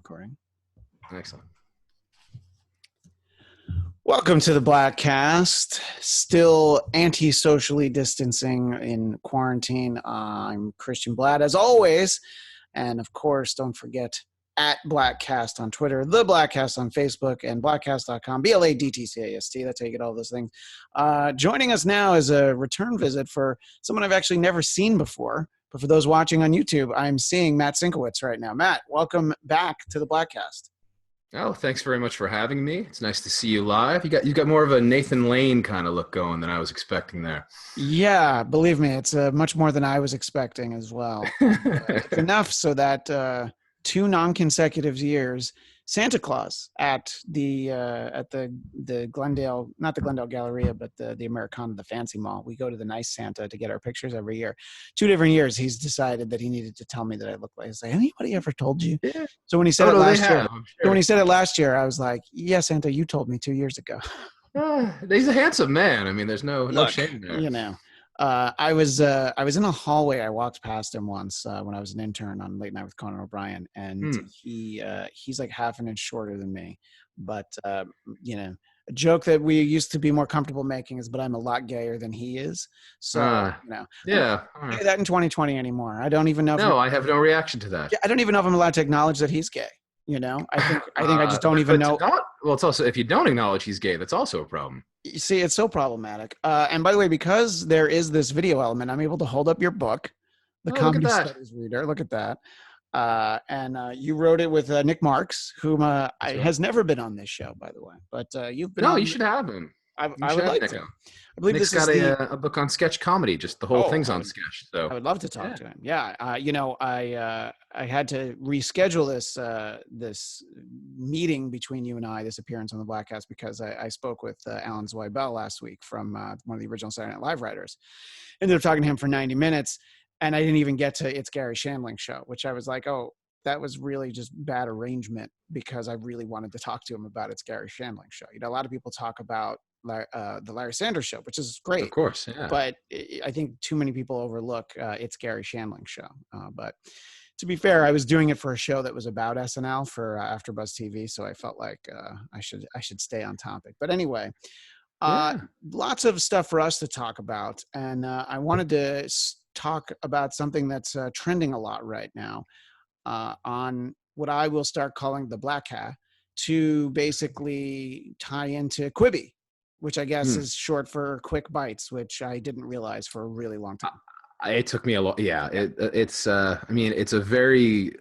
recording. Excellent. Welcome to the Bladtcast. Still anti-socially distancing in quarantine. I'm Christian Blatt, as always. And of course, don't forget at Bladtcast on Twitter, the Bladtcast on Facebook, and bladtcast.com, Bladtcast. That's how you get all those things. Joining us now is a return visit for someone I've actually never seen before. But for those watching on YouTube, I'm seeing Matt Sienkiewicz right now. Matt, welcome back to the Bladtcast. Oh, thanks very much for having me. It's nice to see you live. You got more of a Nathan Lane kind of look going than I was expecting there. Yeah, believe me, it's much more than I was expecting as well. It's enough so that 2 non-consecutive years, Santa Claus at the Glendale, not the Glendale Galleria, but the Americana, the fancy mall. We go to the nice Santa to get our pictures every year. 2 different years, he's decided that he needed to tell me that I look like. I was like, anybody ever told you? Yeah. So when he said Sure. so when he said it last year, I was like, yeah, Santa, you told me 2 years ago. He's a handsome man. I mean, there's no shame there. You know. I was in a hallway. I walked past him once when I was an intern on Late Night with Conan O'Brien, and he's like half an inch shorter than me. But a joke that we used to be more comfortable making is, but I'm a lot gayer than he is. So yeah, I don't do that in 2020 anymore. I don't even know. I have no reaction to that. I don't even know if I'm allowed to acknowledge that he's gay. I think I just don't even know. It's also, if you don't acknowledge he's gay, that's also a problem. You see, it's so problematic. And by the way, because there is this video element, I'm able to hold up your book, The Comedy Studies Reader. Look at that. And you wrote it with Nick Marks, whom has never been on this show, by the way. But you've been. No, you should have him. I would like to. I believe Nick's this got is a book on sketch comedy. Just the whole thing's on sketch. So I would love to talk to him. Yeah, I had to reschedule this meeting between you and I, this appearance on the Bladtcast, because I spoke with Alan Zweibel last week from one of the original Saturday Night Live writers. Ended up talking to him for 90 minutes, and I didn't even get to It's Gary Shandling Show, which I was like, oh, that was really just bad arrangement, because I really wanted to talk to him about It's Gary Shandling Show. A lot of people talk about the Larry Sanders Show, which is great, of course, yeah. But I think too many people overlook It's Gary Shandling Show. But to be fair, I was doing it for a show that was about SNL for AfterBuzz TV, so I felt like I should stay on topic. But anyway, lots of stuff for us to talk about, and I wanted to talk about something that's trending a lot right now on what I will start calling the Black Hat, to basically tie into Quibi, which I guess is short for quick bites, which I didn't realize for a really long time. It took me a lot. Yeah, it's it's a very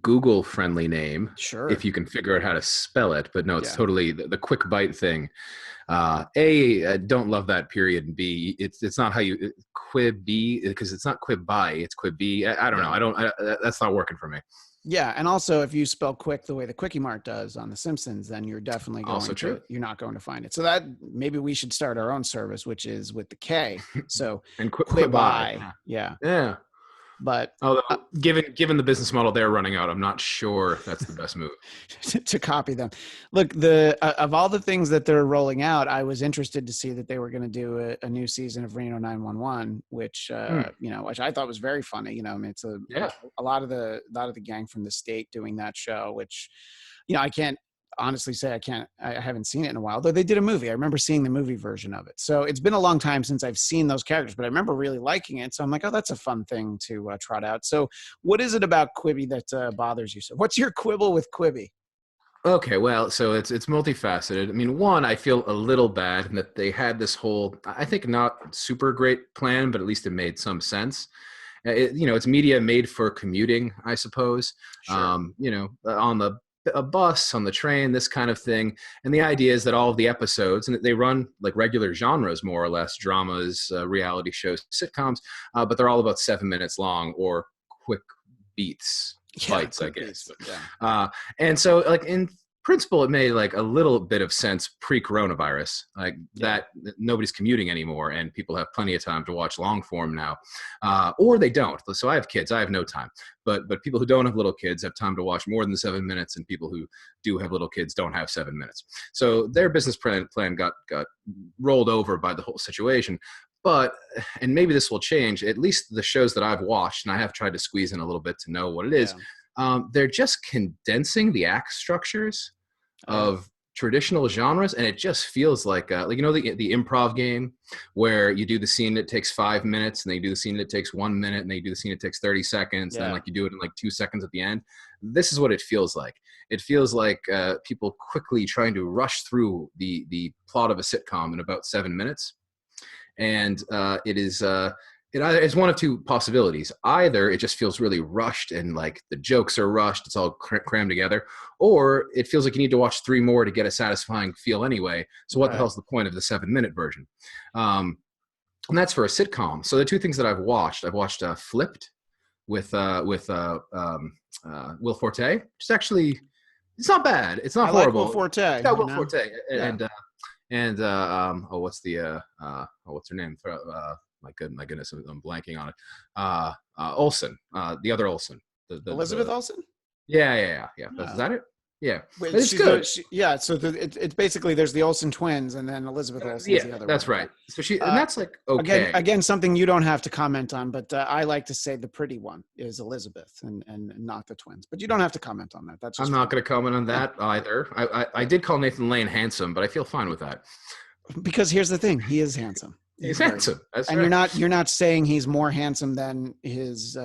Google friendly name. Sure, if you can figure out how to spell it. But no, it's totally the quick bite thing. I don't love that period. And B, it's not how you Quibi, because it's not Quibi, it's Quibi. I don't know. That's not working for me. Yeah, and also if you spell quick the way the Quickie Mart does on The Simpsons, then you're definitely you're not going to find it. So that maybe we should start our own service, which is with the K. So and Quibi. Yeah. But although given the business model they're running out, I'm not sure that's the best move to copy them. Look, of all the things that they're rolling out, I was interested to see that they were going to do a new season of Reno 911, which which I thought was very funny. It's a lot of the gang from the state doing that show, which I can't honestly say I haven't seen it in a while, though they did a movie. I remember seeing the movie version of it. So it's been a long time since I've seen those characters, but I remember really liking it. So I'm like, oh, that's a fun thing to trot out. So what is it about Quibi that bothers you? So what's your quibble with Quibi? Okay, well, so it's multifaceted. I mean, one, I feel a little bad in that they had this whole, I think not super great plan, but at least it made some sense. It's media made for commuting, I suppose. Sure. On a bus, on the train, this kind of thing. And the idea is that all of the episodes, and they run like regular genres, more or less, dramas, reality shows, sitcoms, but they're all about 7 minutes long, or quick bites, I guess. And so like in principle, it made like a little bit of sense pre-coronavirus, that nobody's commuting anymore and people have plenty of time to watch long form now, or they don't. So I have kids, I have no time, but people who don't have little kids have time to watch more than 7 minutes, and people who do have little kids don't have 7 minutes. So their business plan got rolled over by the whole situation. But, and maybe this will change, at least the shows that I've watched, and I have tried to squeeze in a little bit to know what it is, they're just condensing the act structures of traditional genres, and it just feels like the improv game where you do the scene that takes 5 minutes, and then you do the scene that takes 1 minute, and then you do the scene that takes 30 seconds, and then like you do it in like 2 seconds at the end. This is what it feels like. It feels like people quickly trying to rush through the plot of a sitcom in about 7 minutes, and it's one of two possibilities. Either it just feels really rushed and like the jokes are rushed, it's all crammed together, or it feels like you need to watch 3 more to get a satisfying feel anyway. So what the hell's the point of the 7-minute version? And that's for a sitcom. So the two things that I've watched Flipped with Will Forte, which is actually, it's not bad. It's not horrible. Like Will Forte. It's got Will Forte and what's her name? My goodness, I'm blanking on it. Olsen, the other Olsen. Elizabeth Olsen? Yeah. Is that it? Yeah. Wait, it's good. So it's basically there's the Olsen twins and then Elizabeth Olsen. Yeah, the other that's one. Right. So and that's like, okay. Again, something you don't have to comment on, but I like to say the pretty one is Elizabeth and not the twins. But you don't have to comment on that. That's just I'm not going to comment on that either. I did call Nathan Lane handsome, but I feel fine with that. Because here's the thing, he is handsome. He's handsome. That's and right. you're not saying he's more handsome than his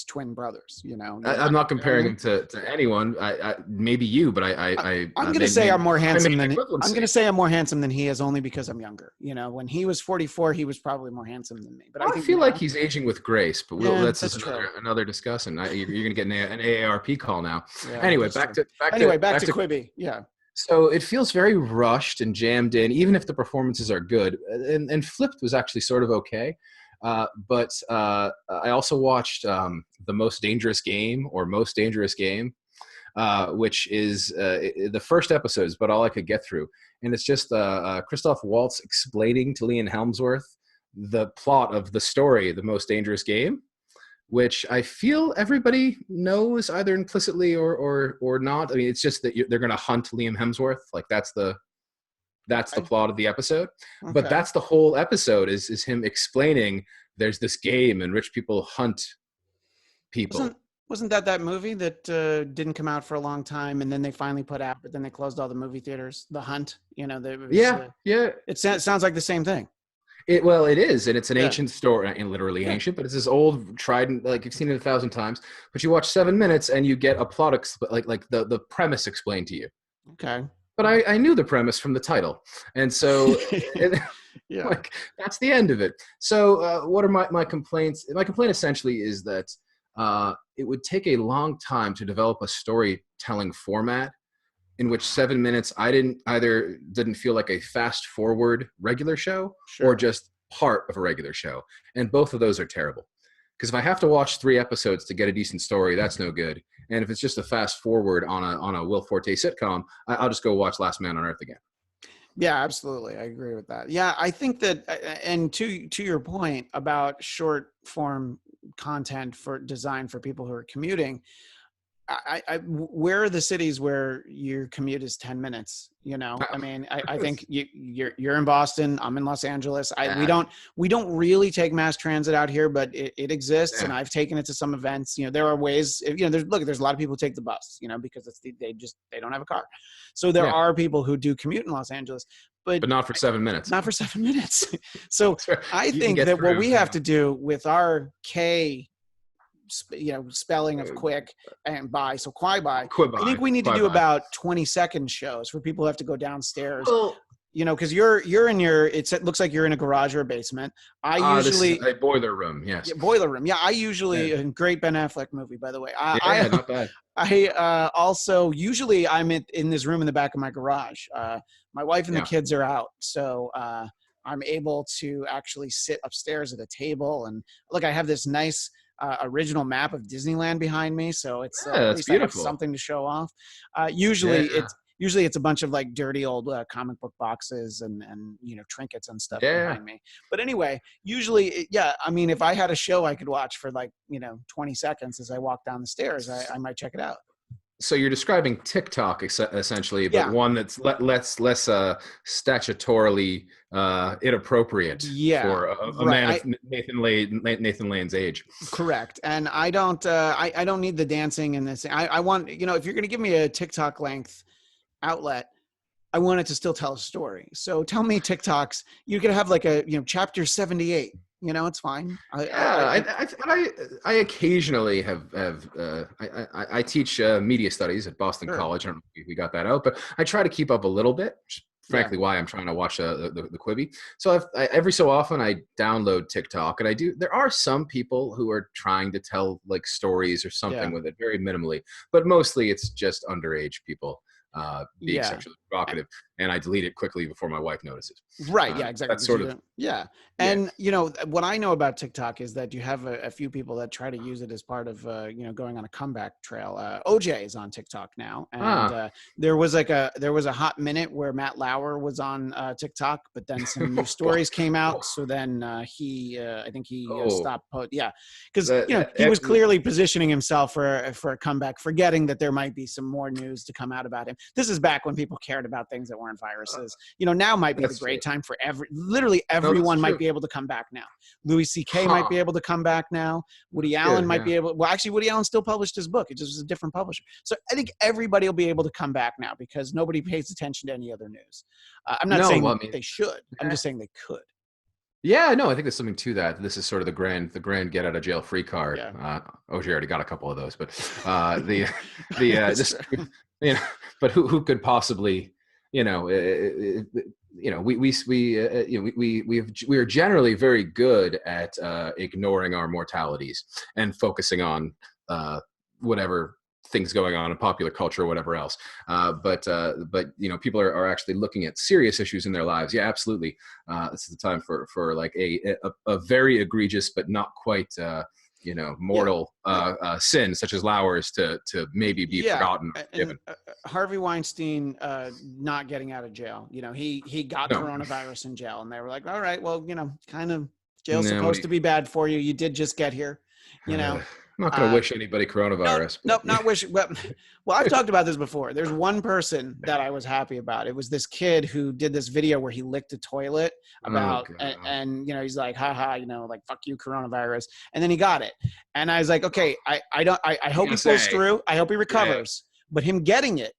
twin brothers. You know, I'm not comparing him to anyone. I maybe you, but I'm going to say I'm more handsome than I'm going to say I'm more handsome than he is only because I'm younger. You know, when he was 44, he was probably more handsome than me. But I feel like he's aging with grace. But that's just another discussion. You're going to get an AARP call now. Yeah, anyway, back to Quibi. Yeah. So it feels very rushed and jammed in, even if the performances are good. And Flipped was actually sort of okay. But I also watched The Most Dangerous Game, which is the first episode is about all I could get through. And it's just Christoph Waltz explaining to Liam Hemsworth the plot of the story, The Most Dangerous Game, which I feel everybody knows either implicitly or not. I mean, it's just that they're going to hunt Liam Hemsworth. Like that's the plot of the episode. Okay. But that's the whole episode is him explaining there's this game and rich people hunt people. Wasn't that movie that didn't come out for a long time and then they finally put out, but then they closed all the movie theaters? The Hunt, you know. It sounds like the same thing. It is, and it's an ancient story, and literally ancient, but it's this old, tried, like you've seen it 1,000 times. But you watch 7 minutes, and you get a plot, like the premise explained to you. Okay. But I knew the premise from the title, and so like that's the end of it. So what are my complaints? My complaint essentially is that it would take a long time to develop a storytelling format in which 7 minutes I didn't feel like a fast forward regular show or just part of a regular show. And both of those are terrible. Because if I have to watch 3 episodes to get a decent story, that's no good. And if it's just a fast forward on a Will Forte sitcom, I'll just go watch Last Man on Earth again. Yeah, absolutely. I agree with that. Yeah, I think that, and to your point about short form content for design for people who are commuting, where are the cities where your commute is 10 minutes? You know, I mean, I think you're in Boston. I'm in Los Angeles. We don't really take mass transit out here, but it exists, and I've taken it to some events. You know, there are ways. You know, there's a lot of people who take the bus. You know, because they don't have a car. So there are people who do commute in Los Angeles, but not for 7 minutes. Not for 7 minutes. So I think that what we have to do with our spelling of quick and buy, so Quibi. I think we need to do about 20-second shows for people who have to go downstairs. Well, you know, because you're in it looks like you're in a garage or a basement. This is a boiler room. Yes, boiler room. Yeah, I usually a great Ben Affleck movie, by the way. Not bad. I also usually I'm in this room in the back of my garage. My wife and the kids are out, so I'm able to actually sit upstairs at a table and look. I have this nice original map of Disneyland behind me, so it's at least I have something to show off. Usually it's a bunch of like dirty old comic book boxes and you know, trinkets and stuff behind me. But anyway, usually I mean, if I had a show I could watch for like, you know, 20 seconds as I walk down the stairs, I might check it out. So you're describing TikTok essentially, but Yeah. one that's less statutorily inappropriate Yeah. for a Right. man of Nathan Lane's age. Correct. And I don't need the dancing and this. I want, if you're going to give me a TikTok length outlet, I want it to still tell a story. So tell me TikToks. You could have like a, chapter 78. It's fine. Yeah, I occasionally I teach media studies at Boston Sure. College. I don't know if we got that out, but I try to keep up a little bit. Which is Yeah. frankly, why I'm trying to watch the Quibi. So every so often I download TikTok, and I do. There are some people who are trying to tell like stories or something Yeah. with it, very minimally, but mostly it's just underage people being Yeah. sexually provocative, and I delete it quickly before my wife notices. Right. Yeah, exactly. That's sort of Yeah. yeah. And, what I know about TikTok is that you have a few people that try to use it as part of, going on a comeback trail. OJ is on TikTok now. And there was a hot minute where Matt Lauer was on TikTok, but then some new stories came out. So then I think he stopped. Yeah. Because, he was clearly positioning himself for a comeback, forgetting that there might be some more news to come out about him. This is back when people cared about things that weren't viruses. Now might be the great time for literally everyone might be able to come back now. Louis C.K. might be able to come back now. Woody Allen might be able. Well, actually, Woody Allen still published his book. It just was a different publisher. So I think everybody will be able to come back now because nobody pays attention to any other news. I'm not saying they should. I'm just saying they could. Yeah, no, I think there's something to that. This is sort of the grand get out of jail free card. Yeah. OJ already got a couple of those, but this, but who could possibly, we are generally very good at ignoring our mortalities and focusing on whatever things going on in popular culture or whatever else. But people are actually looking at serious issues in their lives. Yeah, absolutely. This is the time for like a very egregious but not quite mortal sin such as Lauer's to maybe be forgotten. And, Harvey Weinstein not getting out of jail. He got coronavirus in jail, and they were like, all right, well, kind of jail's supposed to be bad for you. You did just get here. I'm not going to wish anybody coronavirus. Nope, not wish. Well, I've talked about this before. There's one person that I was happy about. It was this kid who did this video where he licked a toilet about, and he's like, haha, like, fuck you, coronavirus. And then he got it. And I was like, okay, I hope he pulls through. I hope he recovers. Yeah. But him getting it,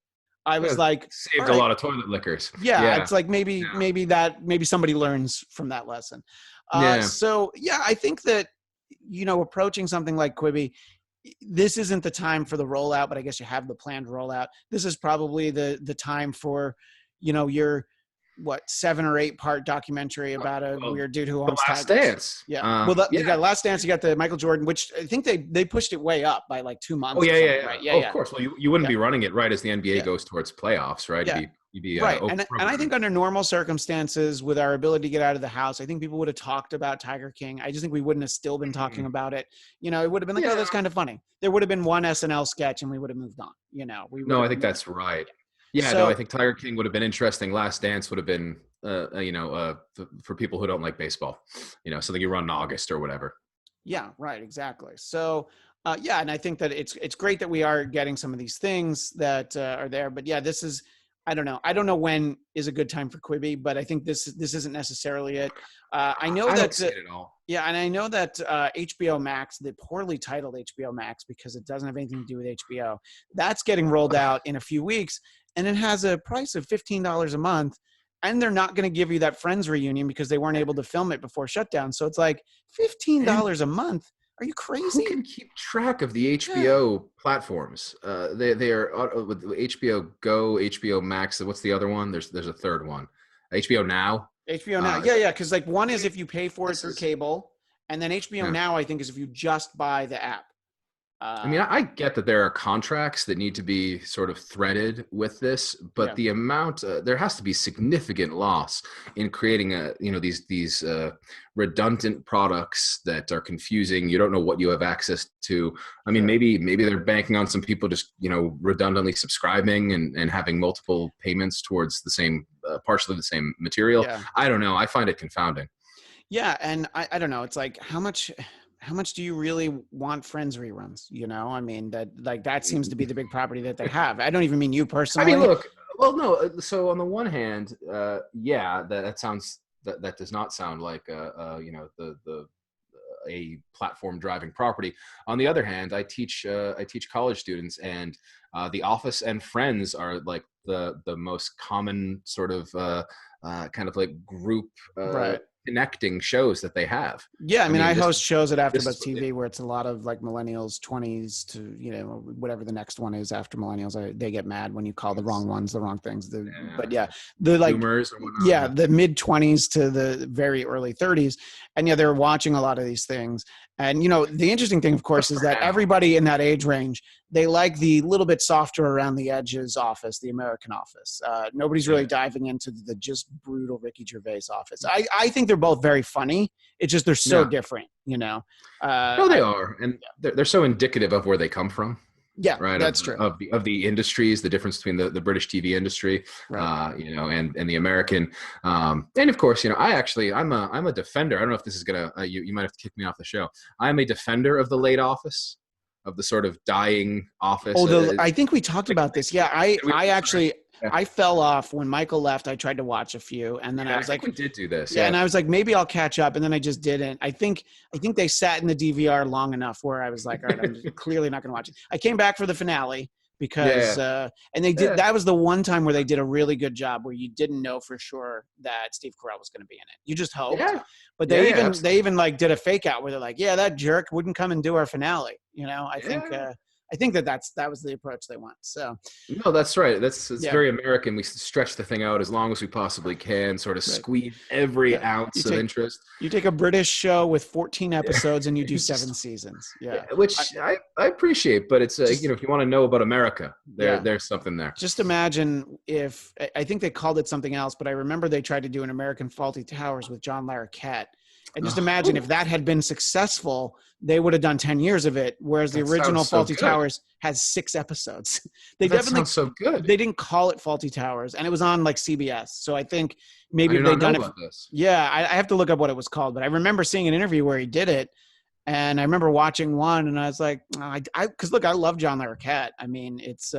I was like, saved a lot of toilet lickers. Yeah, it's like maybe somebody learns from that lesson. So yeah, I think that, approaching something like Quibi, this isn't the time for the rollout, but I guess you have the planned rollout. This is probably the time for, your 7 or 8 part documentary about a weird dude who owns Last tigers. Dance. Yeah. You got Last Dance. You got the Michael Jordan, which I think they pushed it way up by like 2 months. Oh yeah. Right? Of course. Well, you wouldn't be running it right as the NBA goes towards playoffs, right? Yeah. You'd be right. And I think under normal circumstances, with our ability to get out of the house, I think people would have talked about Tiger King. I just think we wouldn't have still been talking about it. It would have been like, oh, that's kind of funny. There would have been one SNL sketch and we would have moved on. I think that's right. Yeah, I think Tiger King would have been interesting. Last Dance would have been, for people who don't like baseball, something you run in August or whatever. Yeah, right. Exactly. So, and I think that it's great that we are getting some of these things that are there. But yeah, this is, I don't know when is a good time for Quibi, but I think this isn't necessarily it. I know that. Don't see it at all. Yeah, and I know that HBO Max, the poorly titled HBO Max, because it doesn't have anything to do with HBO, that's getting rolled out in a few weeks, and it has a price of $15 a month, and they're not going to give you that Friends reunion because they weren't able to film it before shutdown. So it's like $15 a month. Are you crazy? Who can keep track of the HBO platforms? They are with HBO Go, HBO Max. What's the other one? There's a third one. HBO Now. HBO Now. Yeah. Because like one is if you pay for it through cable, and then HBO Now I think is if you just buy the app. I get that there are contracts that need to be sort of threaded with this, but the amount there has to be significant loss in creating these redundant products that are confusing. You don't know what you have access to. I mean, maybe they're banking on some people just redundantly subscribing and having multiple payments towards the same partially the same material. I don't know. I find it confounding. Yeah, and I don't know. It's like how much how much do you really want Friends reruns? You know, I mean, that seems to be the big property that they have. I don't even mean you personally. I mean, look, well, no. So on the one hand, yeah, that sounds that does not sound like the a platform driving property. On the other hand, I teach college students, and The Office and Friends are like the most common sort of kind of like group Right. connecting shows that they have. Yeah, I mean, I host shows at this AfterBuzz is what TV where it's a lot of like millennials, 20s to, you know, whatever the next one is after millennials. They get mad when you call the wrong ones the wrong things. But yeah, the like, Zoomers or whatnot. yeah, the mid 20s to the very early 30s. And yeah, they're watching a lot of these things. And, you know, the interesting thing, of course, is that everybody in that age range, they like the little bit softer around the edges Office, the American Office. Nobody's really diving into the just brutal Ricky Gervais Office. I think they're both very funny. It's just they're so different, you know. No, they are, and they're so indicative of where they come from. Yeah, right. That's true. Of the industries, the difference between the British TV industry, right. You know, and the American, and of course, you know, I'm a defender. I don't know if this is gonna you might have to kick me off the show. I'm a defender of the late Office, of the sort of dying Office. Oh, I think we talked about this. Yeah, I actually. Yeah. I fell off when Michael left. I tried to watch a few, and then I was like, "We did do this." Yeah, and I was like, maybe I'll catch up, and then I just didn't. I think they sat in the DVR long enough where I was like, all right, I'm just clearly not going to watch it. I came back for the finale because, and they did. That was the one time where they did a really good job, where you didn't know for sure that Steve Carell was going to be in it. You just hoped. Yeah. But they even like did a fake out where they're like, yeah, that jerk wouldn't come and do our finale. You know, I think that was the approach they want. So no, that's right. It's very American. We stretch the thing out as long as we possibly can, sort of squeeze every ounce of interest. You take a British show with 14 episodes and you do 7 seasons. Yeah. Which I appreciate, but it's you know, if you want to know about America, there's something there. Just imagine if I think they called it something else, but I remember they tried to do an American Faulty Towers with John Larroquette. And just imagine if that had been successful, they would have done 10 years of it. Whereas the original Faulty Towers has 6 episodes. Sounds so good. They didn't call it Faulty Towers, and it was on like CBS. So I think maybe if they'd done it. Yeah, I have to look up what it was called, but I remember seeing an interview where he did it. And I remember watching one, and I was like, because look, I love John Larroquette. I mean, it's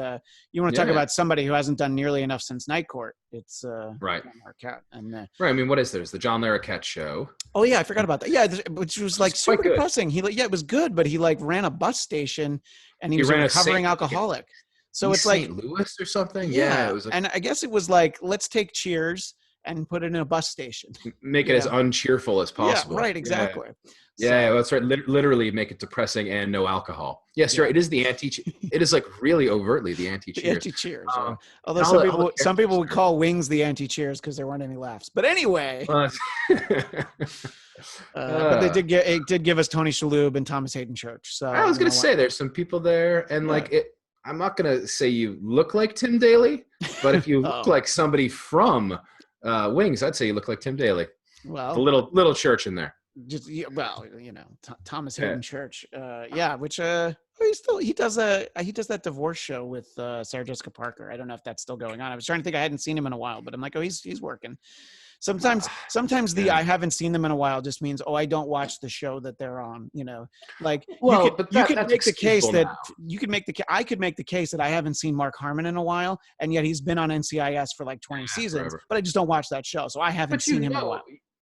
you want to talk about somebody who hasn't done nearly enough since Night Court. It's right, John Larroquette, and right. I mean, what is there's the John Larroquette show? Oh yeah, I forgot about that. Yeah, which was like super depressing. It was good, but he like ran a bus station, and he was a recovering alcoholic. So it's like St. Louis or something. Yeah, it was and I guess it was like, let's take Cheers and put it in a bus station. Make it as uncheerful as possible. Yeah, right, exactly. Yeah, that's right. Literally make it depressing and no alcohol. Yes, you're right. It is the it is like really overtly the anti-Cheers. The anti-Cheers. Although some people would call Wings the anti-Cheers because there weren't any laughs. But anyway. But it did give us Tony Shalhoub and Thomas Hayden Church. So I was going to say there's some people there, and like it. I'm not going to say you look like Tim Daly, but if you look like somebody from Wings, I'd say you look like Tim Daly. Well, a little church in there. Thomas Hayden Church, which he does that divorce show with Sarah Jessica Parker. I don't know if that's still going on. I was trying to think. I hadn't seen him in a while, but I'm like, he's working. Sometimes I haven't seen them in a while just means I don't watch the show that they're on. You know, like I could make the case that I haven't seen Mark Harmon in a while, and yet he's been on NCIS for like 20 seasons, forever. But I just don't watch that show, so I haven't seen him in a while.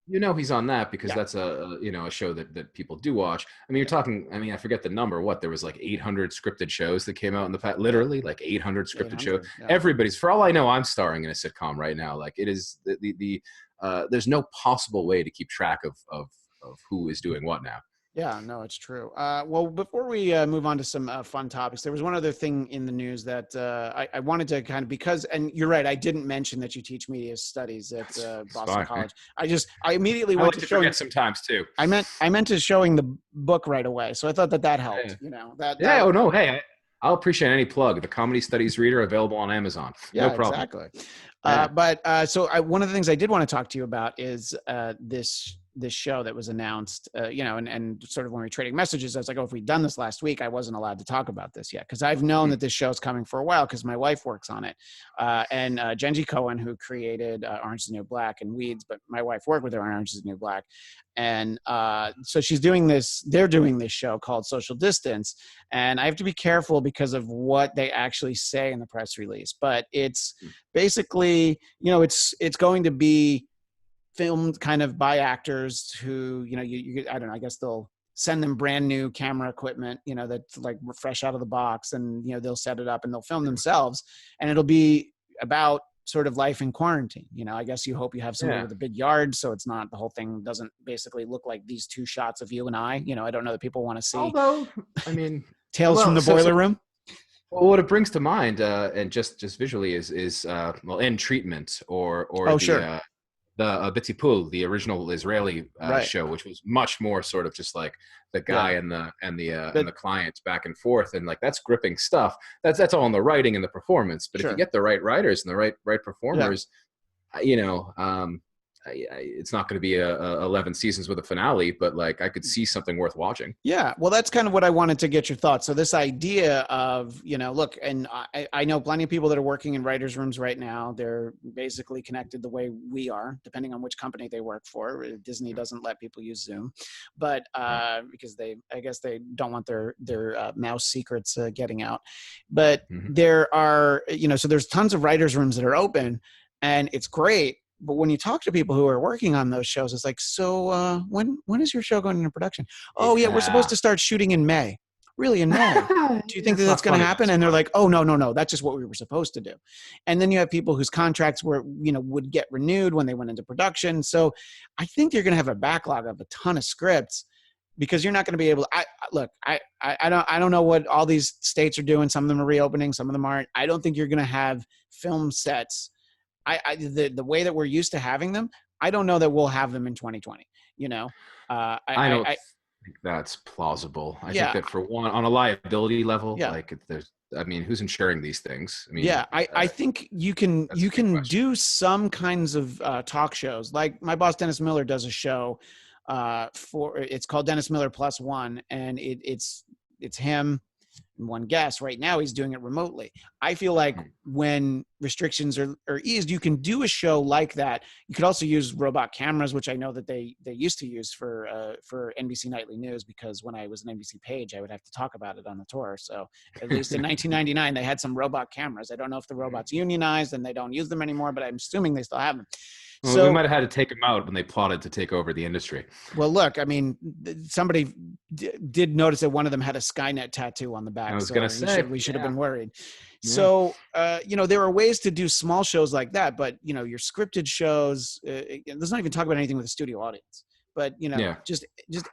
You know he's on that because that's a show that people do watch. I mean, you're talking. I mean, I forget the number. What there was like 800 scripted shows that came out in the past. Literally, like 800 scripted shows. Yeah. Everybody's. For all I know, I'm starring in a sitcom right now. Like it is there's no possible way to keep track of who is doing what now. Yeah, no, it's true. Well, before we move on to some fun topics, there was one other thing in the news that I wanted to kind of and you're right, I didn't mention that you teach media studies at Boston College. I immediately went to showing sometimes too. I meant to showing the book right away, so I thought that helped. Yeah. You know Oh no, hey. I'll appreciate any plug. The Comedy Studies Reader available on Amazon. No problem. Exactly. Yeah. One of the things I did want to talk to you about is this show that was announced, and sort of when we were trading messages, I was like, oh, if we'd done this last week, I wasn't allowed to talk about this yet because I've known that this show's coming for a while because my wife works on it. And Jenji Cohen, who created Orange is the New Black and Weeds, but my wife worked with her on Orange is the New Black. And so they're doing this show called Social Distance. And I have to be careful because of what they actually say in the press release. But it's basically, it's going to be filmed kind of by actors who, I don't know, I guess they'll send them brand new camera equipment, that's like fresh out of the box, and, they'll set it up and they'll film themselves, and it'll be about sort of life in quarantine. I guess you hope you have somebody with a big yard, so it's not, the whole thing doesn't basically look like these two shots of you and I. I don't know that people want to see. Although, I mean, Tales from the Boiler Room. Well, what it brings to mind, and just visually, is End Treatment or the Bitzipul, the original Israeli show, which was much more sort of just like the guy and the client back and forth, and like that's gripping stuff. That's all in the writing and the performance. But if you get the right writers and the right performers, it's not going to be a 11 seasons with a finale, but like I could see something worth watching. Yeah. Well, that's kind of what I wanted to get your thoughts. So this idea of, look, and I know plenty of people that are working in writers' rooms right now. They're basically connected the way we are, depending on which company they work for. Disney doesn't let people use Zoom, but because I guess they don't want their mouse secrets getting out. But there are, so there's tons of writers' rooms that are open, and it's great. But when you talk to people who are working on those shows, it's like, so when is your show going into production? Oh, yeah, we're supposed to start shooting in May. Really, in May? Do you think that's going to happen? And they're like, oh, no, that's just what we were supposed to do. And then you have people whose contracts would get renewed when they went into production. So I think you're going to have a backlog of a ton of scripts, because you're not going to be able to, I don't know what all these states are doing. Some of them are reopening, some of them aren't. I don't think you're going to have film sets. The way that we're used to having them, I don't know that we'll have them in 2020. I don't think that's plausible. I think that for one, on a liability level, who's insuring these things? I think you can do some kinds of talk shows. Like my boss Dennis Miller does a show it's called Dennis Miller Plus One, and it's him and one guest. Right now he's doing it remotely. I feel like when restrictions are eased, you can do a show like that. You could also use robot cameras, which I know that they used to use for NBC Nightly News, because when I was an NBC page, I would have to talk about it on the tour. So at least in 1999, they had some robot cameras. I don't know if the robots unionized and they don't use them anymore, but I'm assuming they still have them. Well, so we might have had to take them out when they plotted to take over the industry. Well, look, I mean, somebody did notice that one of them had a Skynet tattoo on the back. I was going to say. We should have been worried. Yeah. So, there are ways to do small shows like that, but, your scripted shows, let's not even talk about anything with a studio audience. But, just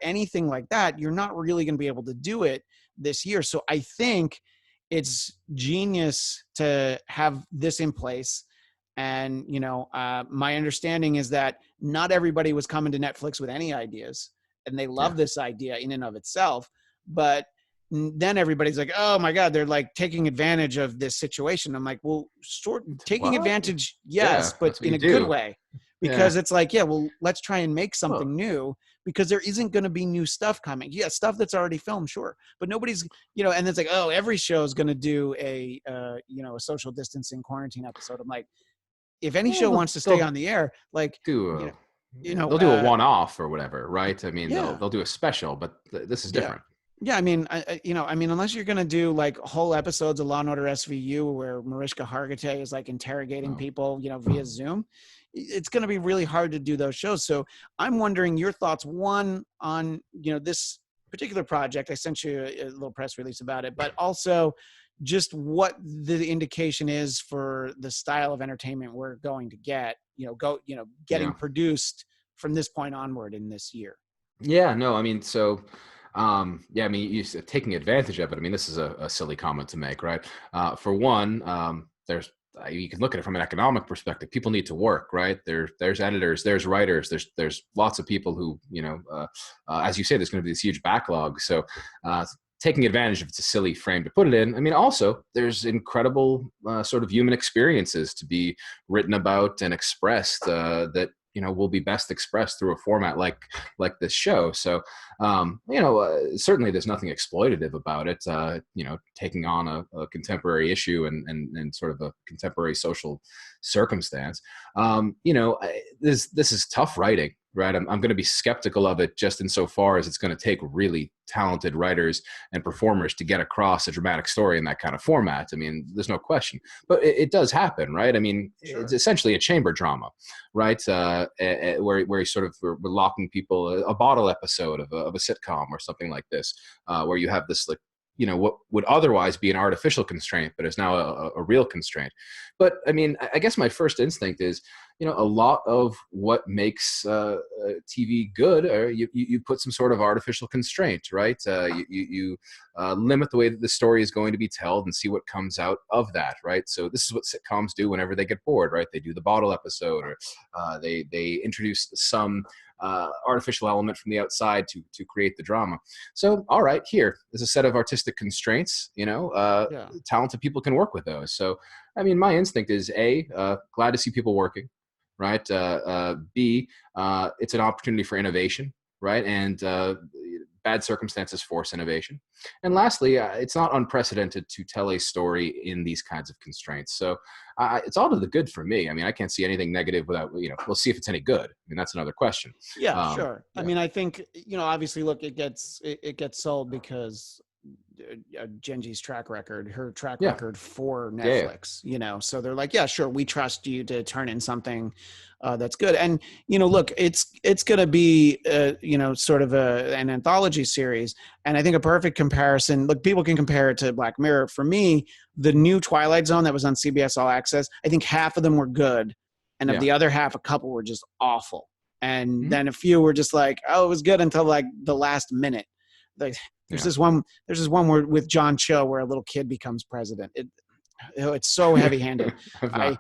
anything like that, you're not really going to be able to do it this year. So I think it's genius to have this in place. And, my understanding is that not everybody was coming to Netflix with any ideas, and they love this idea in and of itself. But then everybody's like, oh my God, they're like taking advantage of this situation. I'm like, well, taking advantage. Yes, but in a good way, because it's like, let's try and make something new, because there isn't going to be new stuff coming. Yeah. Stuff that's already filmed. Sure. But nobody's, and it's like, oh, every show is going to do a social distancing quarantine episode. I'm like, if any show wants to stay on the air, like they'll do a one-off or whatever, right? I mean, they'll do a special, but this is different. Yeah, I mean, unless you're gonna do like whole episodes of Law and Order SVU where Mariska Hargitay is like interrogating people, via Zoom, it's gonna be really hard to do those shows. So I'm wondering your thoughts, one, on this particular project. I sent you a little press release about it, but also just what the indication is for the style of entertainment we're going to get, getting produced from this point onward in this year. Yeah, no, I mean, so, you said taking advantage of it. I mean, this is a silly comment to make, right? For one, you can look at it from an economic perspective. People need to work, right? There's editors, there's writers, there's lots of people who, as you say, there's going to be this huge backlog. So, taking advantage of it's a silly frame to put it in. I mean, also there's incredible sort of human experiences to be written about and expressed that will be best expressed through a format like this show. So certainly there's nothing exploitative about it. Taking on a contemporary issue and sort of a contemporary social circumstance. This is tough writing. Right. I'm going to be skeptical of it just insofar as it's going to take really talented writers and performers to get across a dramatic story in that kind of format. I mean, there's no question, but it does happen. Right. I mean, sure. It's essentially a chamber drama, right. Where you sort of we're locking people, a bottle episode of a sitcom or something like this, where you have this like, what would otherwise be an artificial constraint, but is now a real constraint. But I mean, I guess my first instinct is, a lot of what makes TV good, or you put some sort of artificial constraint, right? You limit the way that the story is going to be told and see what comes out of that, right? So this is what sitcoms do whenever they get bored, right? They do the bottle episode, or they introduce some artificial element from the outside to create the drama. So, all right, here is a set of artistic constraints. Talented people can work with those. So, I mean, my instinct is glad to see people working, right? B, it's an opportunity for innovation, right? And bad circumstances force innovation. And lastly, it's not unprecedented to tell a story in these kinds of constraints. So it's all to the good for me. I mean, I can't see anything negative without, we'll see if it's any good. I mean, that's another question. Yeah, sure. Yeah. I mean, I think, obviously, look, it gets sold because Genji's track record, her track record for Netflix, so they're like, yeah, sure, we trust you to turn in something that's good. And, look, it's going to be, sort of an anthology series. And I think a perfect comparison, look, people can compare it to Black Mirror. For me, the new Twilight Zone that was on CBS All Access, I think half of them were good. And of the other half, a couple were just awful. And then a few were just like, oh, it was good until like the last minute. There's this one where with John Cho where a little kid becomes president. It's so heavy-handed. I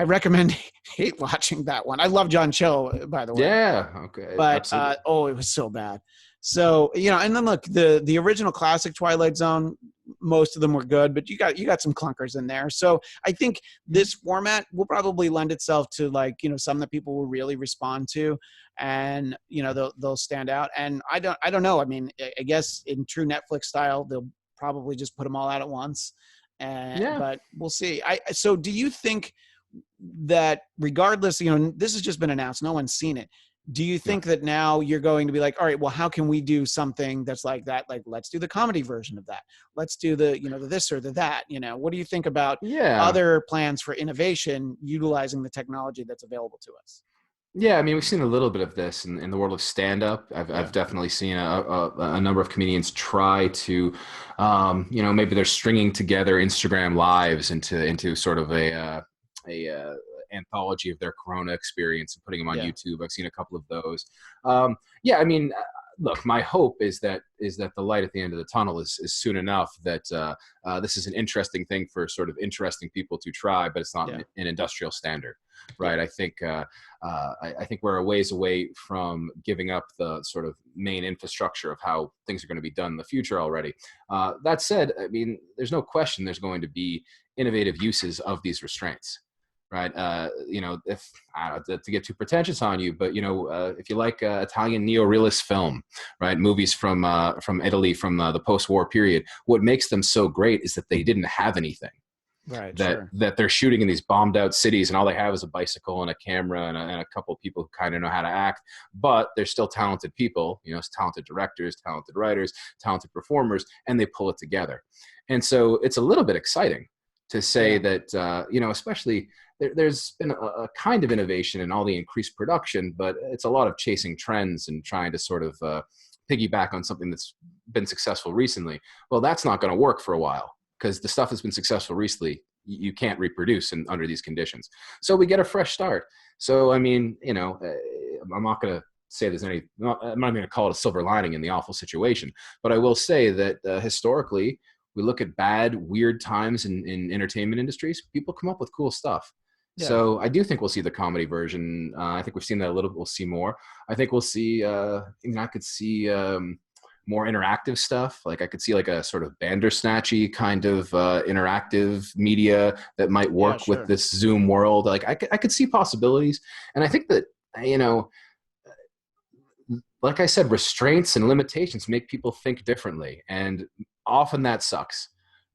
recommend hate watching that one. I love John Cho, by the way. Yeah, okay. But it was so bad. So, and then look, the original classic Twilight Zone, most of them were good, but you got some clunkers in there. So I think this format will probably lend itself to like, some that people will really respond to, and they'll stand out. And I don't know. I mean, I guess in true Netflix style, they'll probably just put them all out at once. But we'll see. So do you think that regardless, this has just been announced, no one's seen it. Do you think that now you're going to be like, all right, well, how can we do something that's like that? Like, let's do the comedy version of that. Let's do the, the this or the that, what do you think about other plans for innovation utilizing the technology that's available to us? Yeah, I mean, we've seen a little bit of this in the world of stand-up. I've definitely seen a number of comedians try to, maybe they're stringing together Instagram lives into sort of a anthology of their Corona experience and putting them on YouTube. I've seen a couple of those. I mean, look, my hope is that the light at the end of the tunnel is soon enough that this is an interesting thing for sort of interesting people to try, but it's not an industrial standard, right? I think we're a ways away from giving up the sort of main infrastructure of how things are going to be done in the future already. That said, I mean, there's no question there's going to be innovative uses of these restraints. Right. If I don't know, to get too pretentious on you, but, if you like Italian neorealist film, right, movies from Italy from the post-war period, what makes them so great is that they didn't have anything. Right. That they're shooting in these bombed out cities and all they have is a bicycle and a camera and a couple of people who kind of know how to act, but they're still talented people, talented directors, talented writers, talented performers, and they pull it together. And so it's a little bit exciting to say that, especially there's been a kind of innovation in all the increased production, but it's a lot of chasing trends and trying to sort of piggyback on something that's been successful recently. Well, that's not going to work for a while because the stuff that's been successful recently, you can't reproduce under these conditions. So we get a fresh start. So, I mean, I'm not going to say I'm not even going to call it a silver lining in the awful situation, but I will say that historically, we look at bad, weird times in entertainment industries, people come up with cool stuff. Yeah. So I do think we'll see the comedy version. I think we've seen that a little bit. We'll see more. I think we'll see, I could see more interactive stuff. Like I could see like a sort of Bandersnatchy kind of interactive media that might Yeah, work with sure. this Zoom world. Like I could see possibilities. And I think that, you know, like I said, restraints and limitations make people think differently. And often that sucks.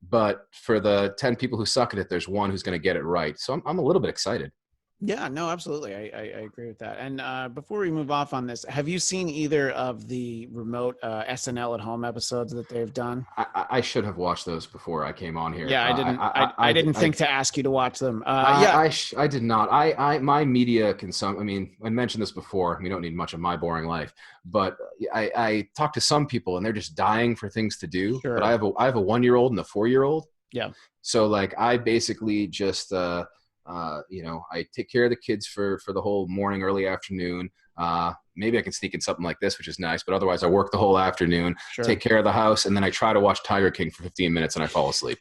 But for the 10 people who suck at it, there's one who's going to get it right. So I'm a little bit excited. Yeah, no, absolutely. I agree with that. And before we move off on this, have you seen either of the remote SNL at home episodes that they've done? I should have watched those before I came on here. Yeah, I didn't. I didn't think to ask you to watch them. Yeah, I did not. My media consumption. I mean, I mentioned this before. We don't need much of my boring life, but I talk to some people and they're just dying for things to do. Sure. But I have a 1-year-old and a 4-year-old. Yeah. So like I basically just I take care of the kids for the whole morning, early afternoon. Maybe I can sneak in something like this, which is nice, but otherwise I work the whole afternoon, Sure. take care of the house, and then I try to watch Tiger King for 15 minutes and I fall asleep.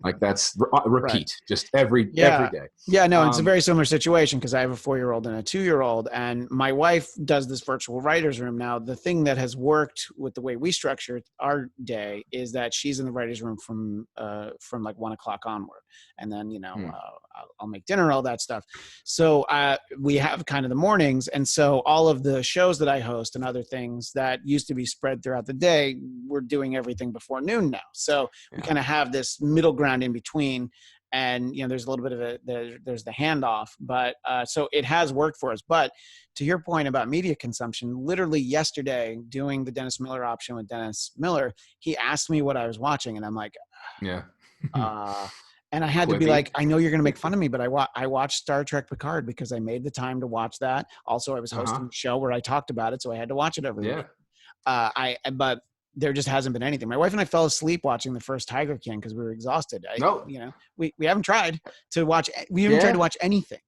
Like that's repeat, just every day. Yeah, no, it's a very similar situation because I have a 4-year-old and a 2-year-old, and my wife does this virtual writer's room. Now, the thing that has worked with the way we structure our day is that she's in the writer's room from like 1 o'clock onward. And then, I'll make dinner, all that stuff. So we have kind of the mornings. And so all of the shows that I host and other things that used to be spread throughout the day, we're doing everything before noon now. So we kind of have this middle ground in between. And, there's a little bit of there's the handoff, but so it has worked for us. But to your point about media consumption, literally yesterday doing the Dennis Miller option with Dennis Miller, he asked me what I was watching and I'm like, yeah. And I had to be like, I know you're going to make fun of me, but I watched Star Trek Picard because I made the time to watch that. Also, I was hosting a show where I talked about it, so I had to watch it every week. But there just hasn't been anything. My wife and I fell asleep watching the first Tiger King because we were exhausted. We haven't tried to watch. We haven't tried to watch anything.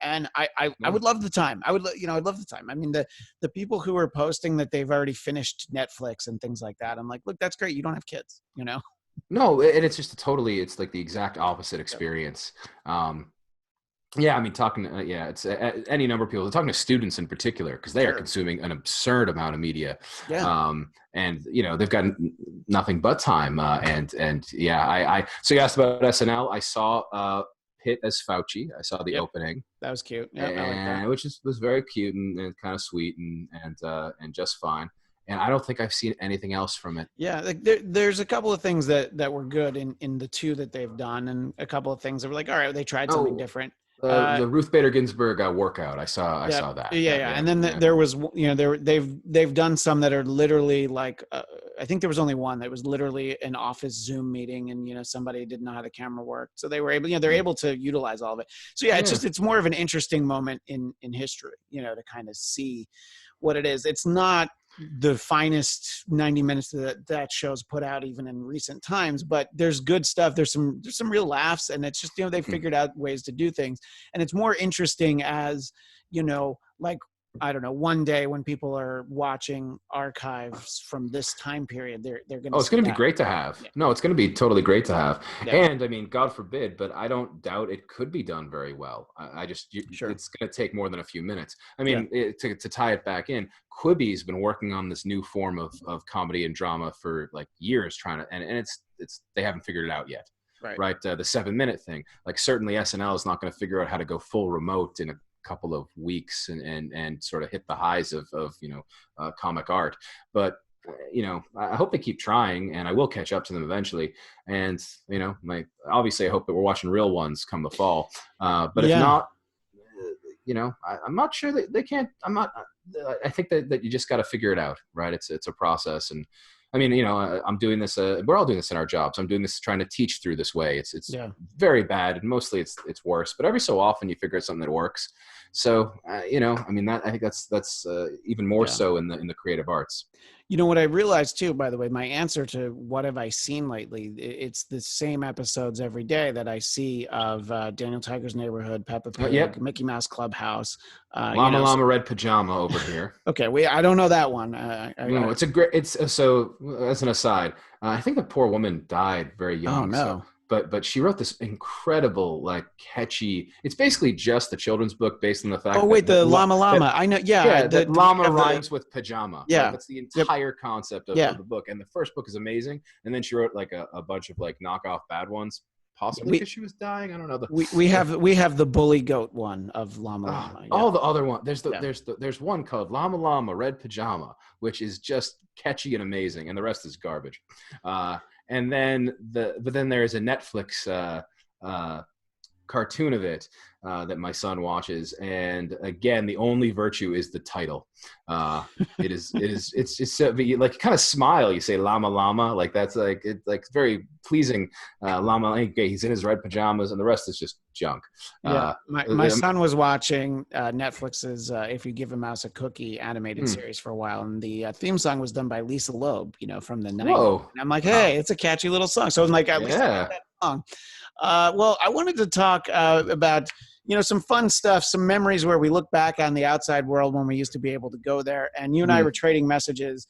And I would love the time. I'd love the time. I mean, the people who are posting that they've already finished Netflix and things like that, I'm like, look, that's great. You don't have kids, No, and it's just it's like the exact opposite experience. I mean, it's any number of people. They're talking to students in particular because they are consuming an absurd amount of media. Yeah. And they've got nothing but time. So you asked about SNL. I saw Pitt as Fauci. I saw the opening. That was cute. Yeah, I like that. Which was very cute and kind of sweet and just fine. And I don't think I've seen anything else from it. Yeah, like there's a couple of things that were good in the two that they've done, and a couple of things that were like, all right, they tried something different. The Ruth Bader Ginsburg workout. I saw that. Yeah. And then there was, they've done some that are literally like, I think there was only one that was literally an office Zoom meeting, and somebody didn't know how the camera worked, so they were able, they're able to utilize all of it. So it's more of an interesting moment in history, to kind of see what it is. It's not the finest 90 minutes that show's put out even in recent times, but there's good stuff. There's some real laughs, and it's just, they figured out ways to do things. And it's more interesting as, like, I don't know, one day when people are watching archives from this time period, they're going to. Oh, it's going to be great to have. Yeah. No, it's going to be totally great to have. Yeah. And I mean, God forbid, but I don't doubt it could be done very well. It's going to take more than a few minutes. I mean, to tie it back in, Quibi's been working on this new form of comedy and drama for like years, trying to, and it's they haven't figured it out yet. Right. The 7-minute thing, like certainly SNL is not going to figure out how to go full remote in a couple of weeks and sort of hit the highs of comic art, but I hope they keep trying, and I will catch up to them eventually. And obviously I hope that we're watching real ones come the fall, but if not, I'm not sure that they can't. I think that you just got to figure it out, right? It's a process. And I mean, I'm doing this. We're all doing this in our jobs. I'm doing this trying to teach through this way. It's very bad, and mostly it's worse. But every so often, you figure out something that works. So I think that's even more so in the creative arts. What I realized too, by the way, my answer to what have I seen lately, it's the same episodes every day that I see of Daniel Tiger's Neighborhood, Peppa Pig, Mickey Mouse Clubhouse, Llama Red Pajama over here. Okay, I don't know that one. It's a great. So as an aside, I think the poor woman died very young. Oh no. but she wrote this incredible, like, catchy. It's basically just a children's book based on the fact. Oh wait, that the llama llama. I know. Yeah, that llama rhymes with pajama. Yeah, right? That's the entire concept of the book. And the first book is amazing. And then she wrote like a bunch of like knockoff bad ones, possibly because she was dying. I don't know. We have the bully goat one of llama llama. Yeah. All the other one. There's one called Llama Llama Red Pajama, which is just catchy and amazing, and the rest is garbage. And then then there's a Netflix cartoon of it that my son watches, and again, the only virtue is the title. It's just like you kind of smile. You say llama llama, like that's like it's very pleasing. Llama, he's in his red pajamas, and the rest is just junk. My son was watching Netflix's "If You Give a Mouse a Cookie" animated series for a while, and the theme song was done by Lisa Loeb, from the 90s. Whoa. And I'm like, hey, it's a catchy little song. So I'm like, at least I like that song. Well, I wanted to talk about some fun stuff, some memories where we look back on the outside world when we used to be able to go there. And you and I were trading messages.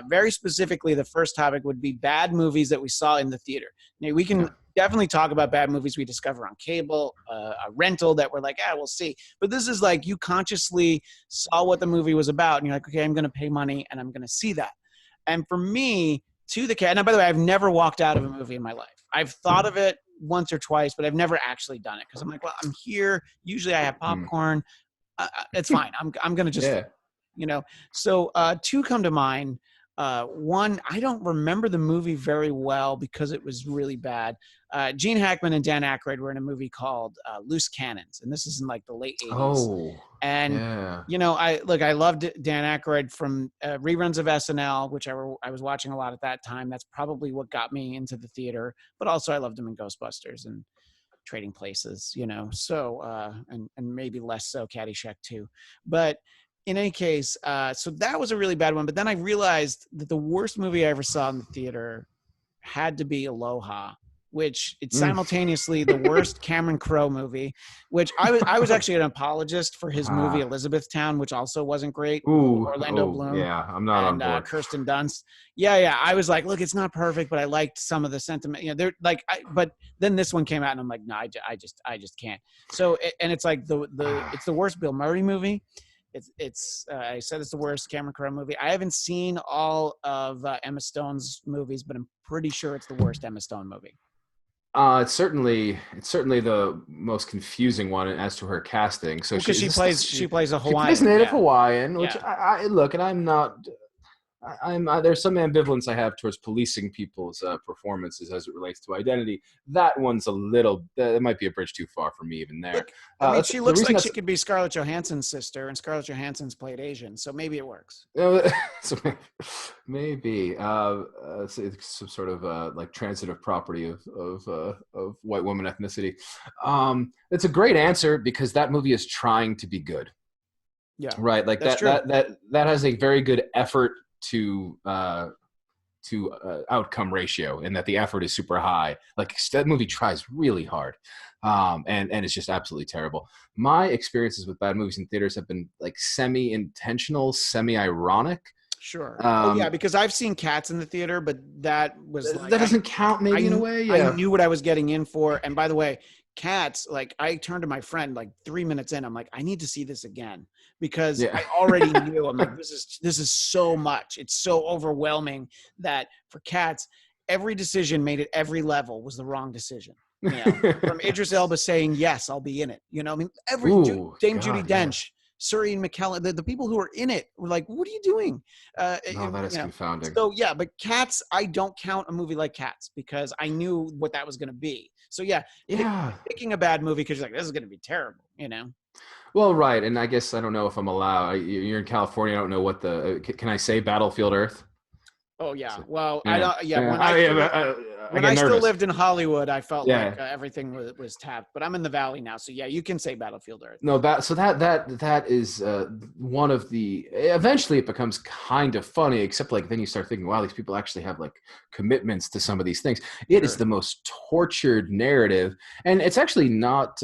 Very specifically, the first topic would be bad movies that we saw in the theater. Now, we can definitely talk about bad movies we discover on cable, a rental that we're like, we'll see. But this is like you consciously saw what the movie was about, and you're like, okay, I'm going to pay money and I'm going to see that. And for me, To the Cat. Now, by the way, I've never walked out of a movie in my life. I've thought of it once or twice, but I've never actually done it because I'm like, well, I'm here. Usually I have popcorn. It's fine. I'm going to just, So two come to mind. One, I don't remember the movie very well because it was really bad. Gene Hackman and Dan Aykroyd were in a movie called Loose Cannons, and this is in like the late 80s. Oh, and I loved Dan Aykroyd from reruns of SNL, which I was watching a lot at that time. That's probably what got me into the theater. But also, I loved him in Ghostbusters and Trading Places. So and maybe less so Caddyshack too. But in any case, so that was a really bad one. But then I realized that the worst movie I ever saw in the theater had to be Aloha, which it's simultaneously the worst Cameron Crowe movie, which I was actually an apologist for his movie Elizabethtown, which also wasn't great. Orlando Bloom. Yeah, I'm not on board. Kirsten Dunst. Yeah. I was like, look, it's not perfect, but I liked some of the sentiment. They're like, but then this one came out, and I'm like, no, I just can't. So, and it's like it's the worst Bill Murray movie. It's I said it's the worst Cameron Crowe movie. I haven't seen all of Emma Stone's movies, but I'm pretty sure it's the worst Emma Stone movie. It's certainly the most confusing one as to her casting. So because she plays a Hawaiian. She plays Native Hawaiian, which I look, and I'm not. There's some ambivalence I have towards policing people's performances as it relates to identity. That one's that might be a bridge too far for me even there. Look, she looks like she could be Scarlett Johansson's sister, and Scarlett Johansson's played Asian, so maybe it works. So maybe some sort of like transitive property of white woman ethnicity. It's a great answer because that movie is trying to be good. Yeah, right. Like that has a very good effort to outcome ratio, and that the effort is super high. Like that movie tries really hard, and it's just absolutely terrible. My experiences with bad movies in theaters have been like semi-intentional, semi-ironic. Sure. Because I've seen Cats in the theater, but that was that doesn't count. Maybe in a way. Yeah. I knew what I was getting in for, and by the way, Cats, like I turned to my friend like 3 minutes in. I'm like, I need to see this again because I already knew. I'm like, this is so much. It's so overwhelming that for Cats, every decision made at every level was the wrong decision. From Idris Elba saying yes, I'll be in it. I mean, Dame Judi Dench, Surrey and McKellen, the people who were in it were like, what are you doing? That is confounding. So but Cats, I don't count a movie like Cats because I knew what that was going to be. So picking a bad movie because you're like, this is going to be terrible, Well, right, and I guess I don't know if I'm allowed. You're in California. I don't know what can I say Battlefield Earth? Oh yeah. Well, I don't. Yeah. When I still lived in Hollywood, I felt like everything was tapped. But I'm in the Valley now, so you can say Battlefield Earth. No, that is one of the. Eventually, it becomes kind of funny. Except like then you start thinking, wow, these people actually have like commitments to some of these things. It is the most tortured narrative, and it's actually not.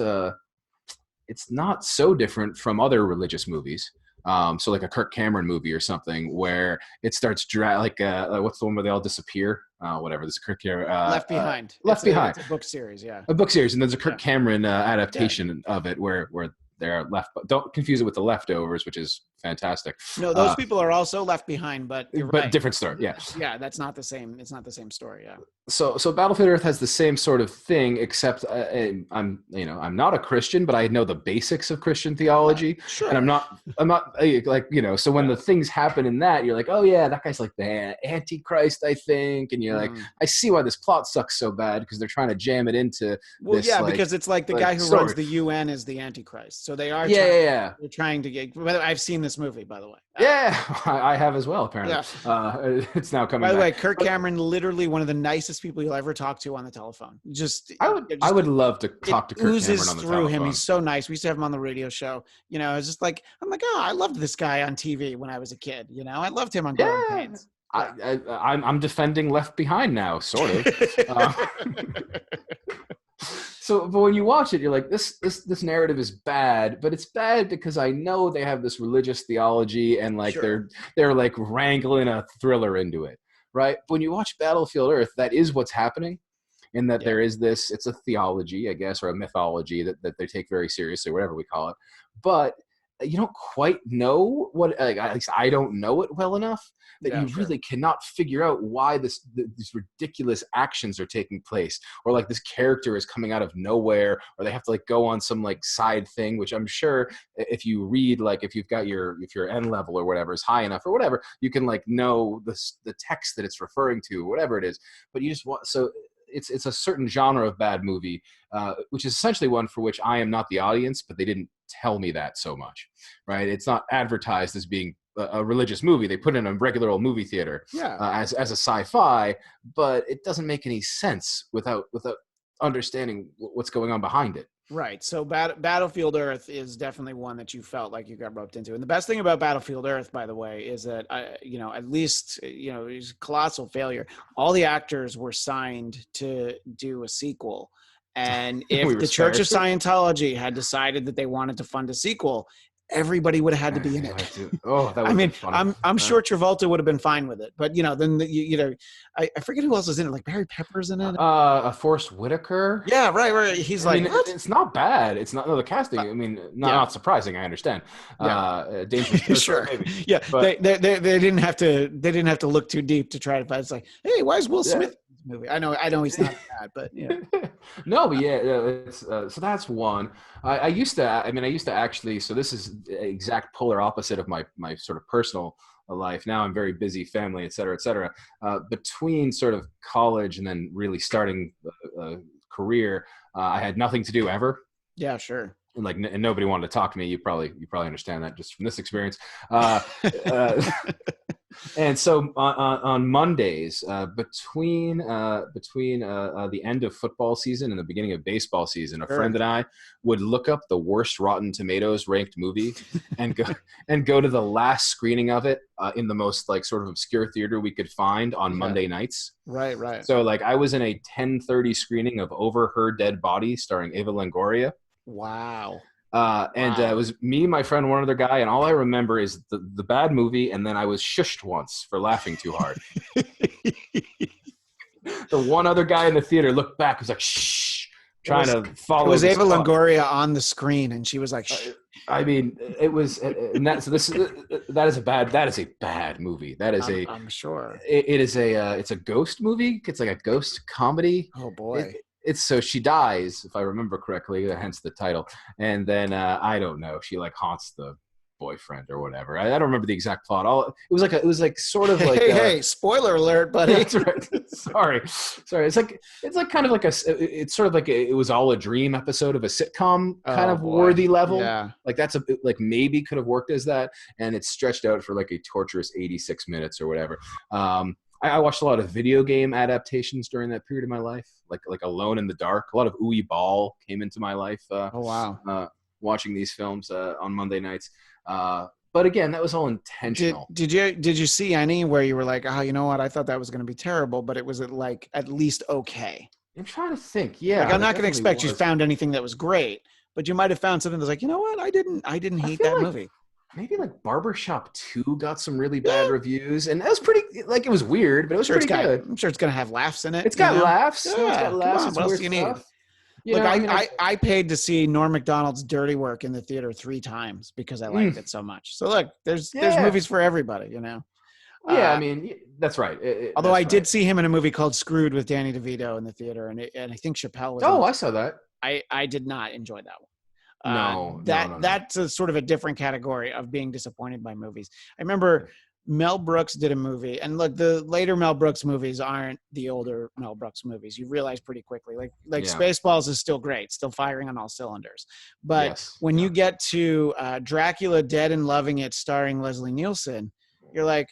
It's not so different from other religious movies. So like a Kirk Cameron movie or something where it starts what's the one where they all disappear? Whatever. This is Kirk Cameron. Left Behind. Left Behind. It's a book series. Yeah. A book series, and there's a Kirk Cameron adaptation of it where they're left. Don't confuse it with The Leftovers, which is fantastic. No, those people are also left behind, but you're right. Different story. Yeah. Yeah, that's not the same. It's not the same story. Yeah. So Battlefield Earth has the same sort of thing, except I'm not a Christian, but I know the basics of Christian theology, sure. And I'm not like, so when the things happen in that, you're like, oh yeah, that guy's like the Antichrist, I think, and you're like, I see why this plot sucks so bad because they're trying to jam it into. Because it's like the guy who runs the UN is the Antichrist, so they are. They're trying to get. I've seen this movie, by the way. Yeah, I have as well. Apparently, it's now coming. By the way, Kirk Cameron, literally one of the nicest people you'll ever talk to on the telephone. I would love to talk to Kirk Cameron on the telephone. Him. He's so nice. We used to have him on the radio show. It's just like I'm like, oh, I loved this guy on TV when I was a kid. I loved him on Growing Pains. I'm defending Left Behind now, sort of. But when you watch it, you're like, this narrative is bad, but it's bad because I know they have this religious theology and like they're like wrangling a thriller into it, right? But when you watch Battlefield Earth, that is what's happening, in that there is this. It's a theology, I guess, or a mythology that they take very seriously, whatever we call it, but you don't quite know what. At least I don't know it well enough that you really cannot figure out why these ridiculous actions are taking place, or like this character is coming out of nowhere, or they have to like go on some like side thing, which I'm sure if you read, like if your N level or whatever is high enough or whatever, you can like know the text that it's referring to, whatever it is. But you just want it's a certain genre of bad movie, which is essentially one for which I am not the audience, but they didn't tell me that so much, right? It's not advertised as being a religious movie. They put it in a regular old movie theater as a sci-fi, but it doesn't make any sense without understanding what's going on behind it. Right. So Battlefield Earth is definitely one that you felt like you got roped into. And the best thing about Battlefield Earth, by the way, is that, at least, it was a colossal failure. All the actors were signed to do a sequel. And if the Church of Scientology had decided that they wanted to fund a sequel, everybody would have had to be in it. Oh, that would be fun. I'm sure Travolta would have been fine with it, but then I forget who else is in it. Like Barry Pepper's in it. Forrest Whitaker. Yeah, right. He's it's not bad. It's not the casting. I mean, not surprising. I understand. Dangerous. Sure. Maybe. Yeah, but they didn't have to look too deep to try to find. It's like, hey, why is Will Smith in this movie? I know he's not bad, but yeah. No, but it's so that's one. I used to actually. So this is the exact polar opposite of my sort of personal life. Now I'm very busy, family, et cetera, et cetera. Between sort of college and then really starting a career, I had nothing to do ever. Yeah, sure. And nobody wanted to talk to me. You probably understand that just from this experience. And so on Mondays, between the end of football season and the beginning of baseball season, a friend and I would look up the worst Rotten Tomatoes ranked movie and go to the last screening of it in the most like sort of obscure theater we could find on Monday nights. Right. So like I was in a 10:30 screening of Over Her Dead Body starring Eva Longoria. Wow. It was me, my friend, one other guy, and all I remember is the bad movie, and then I was shushed once for laughing too hard. The one other guy in the theater looked back, was like, shh, trying to follow. It was Eva Longoria on the screen, and she was like, shh. I mean, it was, and that is a bad movie. That is I'm sure. It is it's a ghost movie. It's like a ghost comedy. Oh boy. It's so she dies, if I remember correctly, hence the title. And then I don't know, she like haunts the boyfriend or whatever. I don't remember the exact plot. It was like sort of like hey, spoiler alert, buddy. That's right. Sorry. It's like kind of like it's sort of like it was all a dream episode of a sitcom kind of worthy level. Yeah. Like like maybe could have worked as that, and it's stretched out for like a torturous 86 minutes or whatever. I watched a lot of video game adaptations during that period of my life, like Alone in the Dark. A lot of Uwe Ball came into my life. Oh wow! Watching these films on Monday nights. But again, that was all intentional. Did you see any where you were like, oh, you know what? I thought that was going to be terrible, but it was like at least okay. I'm trying to think. Yeah, like, I'm not going to expect you found anything that was great, but you might have found something that's like, you know what? I didn't hate that movie. maybe like Barbershop 2 got some really bad reviews, and that was pretty, like, it was weird, but it was pretty good. I'm sure it's gonna have laughs in it. It's got laughs. Yeah, It's got laughs. come on, It's what else weird do you need? stuff. Look, I paid to see Norm Macdonald's Dirty Work in the theater 3 times because I liked it so much. So look, there's movies for everybody, Yeah, I mean, that's right. Although I did see him in a movie called Screwed with Danny DeVito in the theater, and I think Chappelle was. Oh, I saw that. I did not enjoy that one. No. That's a sort of a different category of being disappointed by movies. I remember Mel Brooks did a movie, and look, the later Mel Brooks movies aren't the older Mel Brooks movies. You realize pretty quickly, like Spaceballs is still great, still firing on all cylinders. But when you get to Dracula Dead and Loving It, starring Leslie Nielsen, you're like,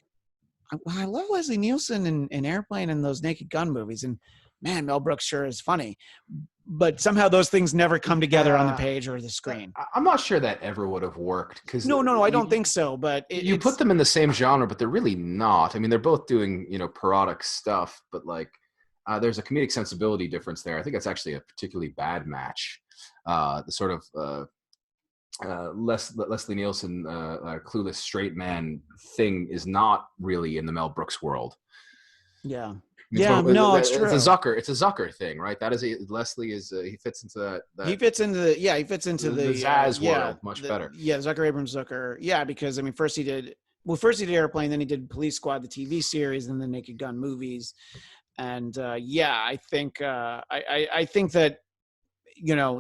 well, I love Leslie Nielsen in Airplane and those Naked Gun movies, and man, Mel Brooks sure is funny. But somehow those things never come together on the page or the screen. I'm not sure that ever would have worked. No, I don't think so. But you put them in the same genre, but they're really not. I mean, they're both doing, parodic stuff, but like there's a comedic sensibility difference there. I think that's actually a particularly bad match. The sort of Leslie Nielsen, clueless straight man thing is not really in the Mel Brooks world. Yeah. It's true. It's a Zucker thing, right? That is Leslie is he fits into that. He fits into the Zaz world much better. Yeah, Zucker Abrams Zucker. Yeah, because I mean, first he did Airplane, then he did Police Squad, the TV series, and the Naked Gun movies, and I think that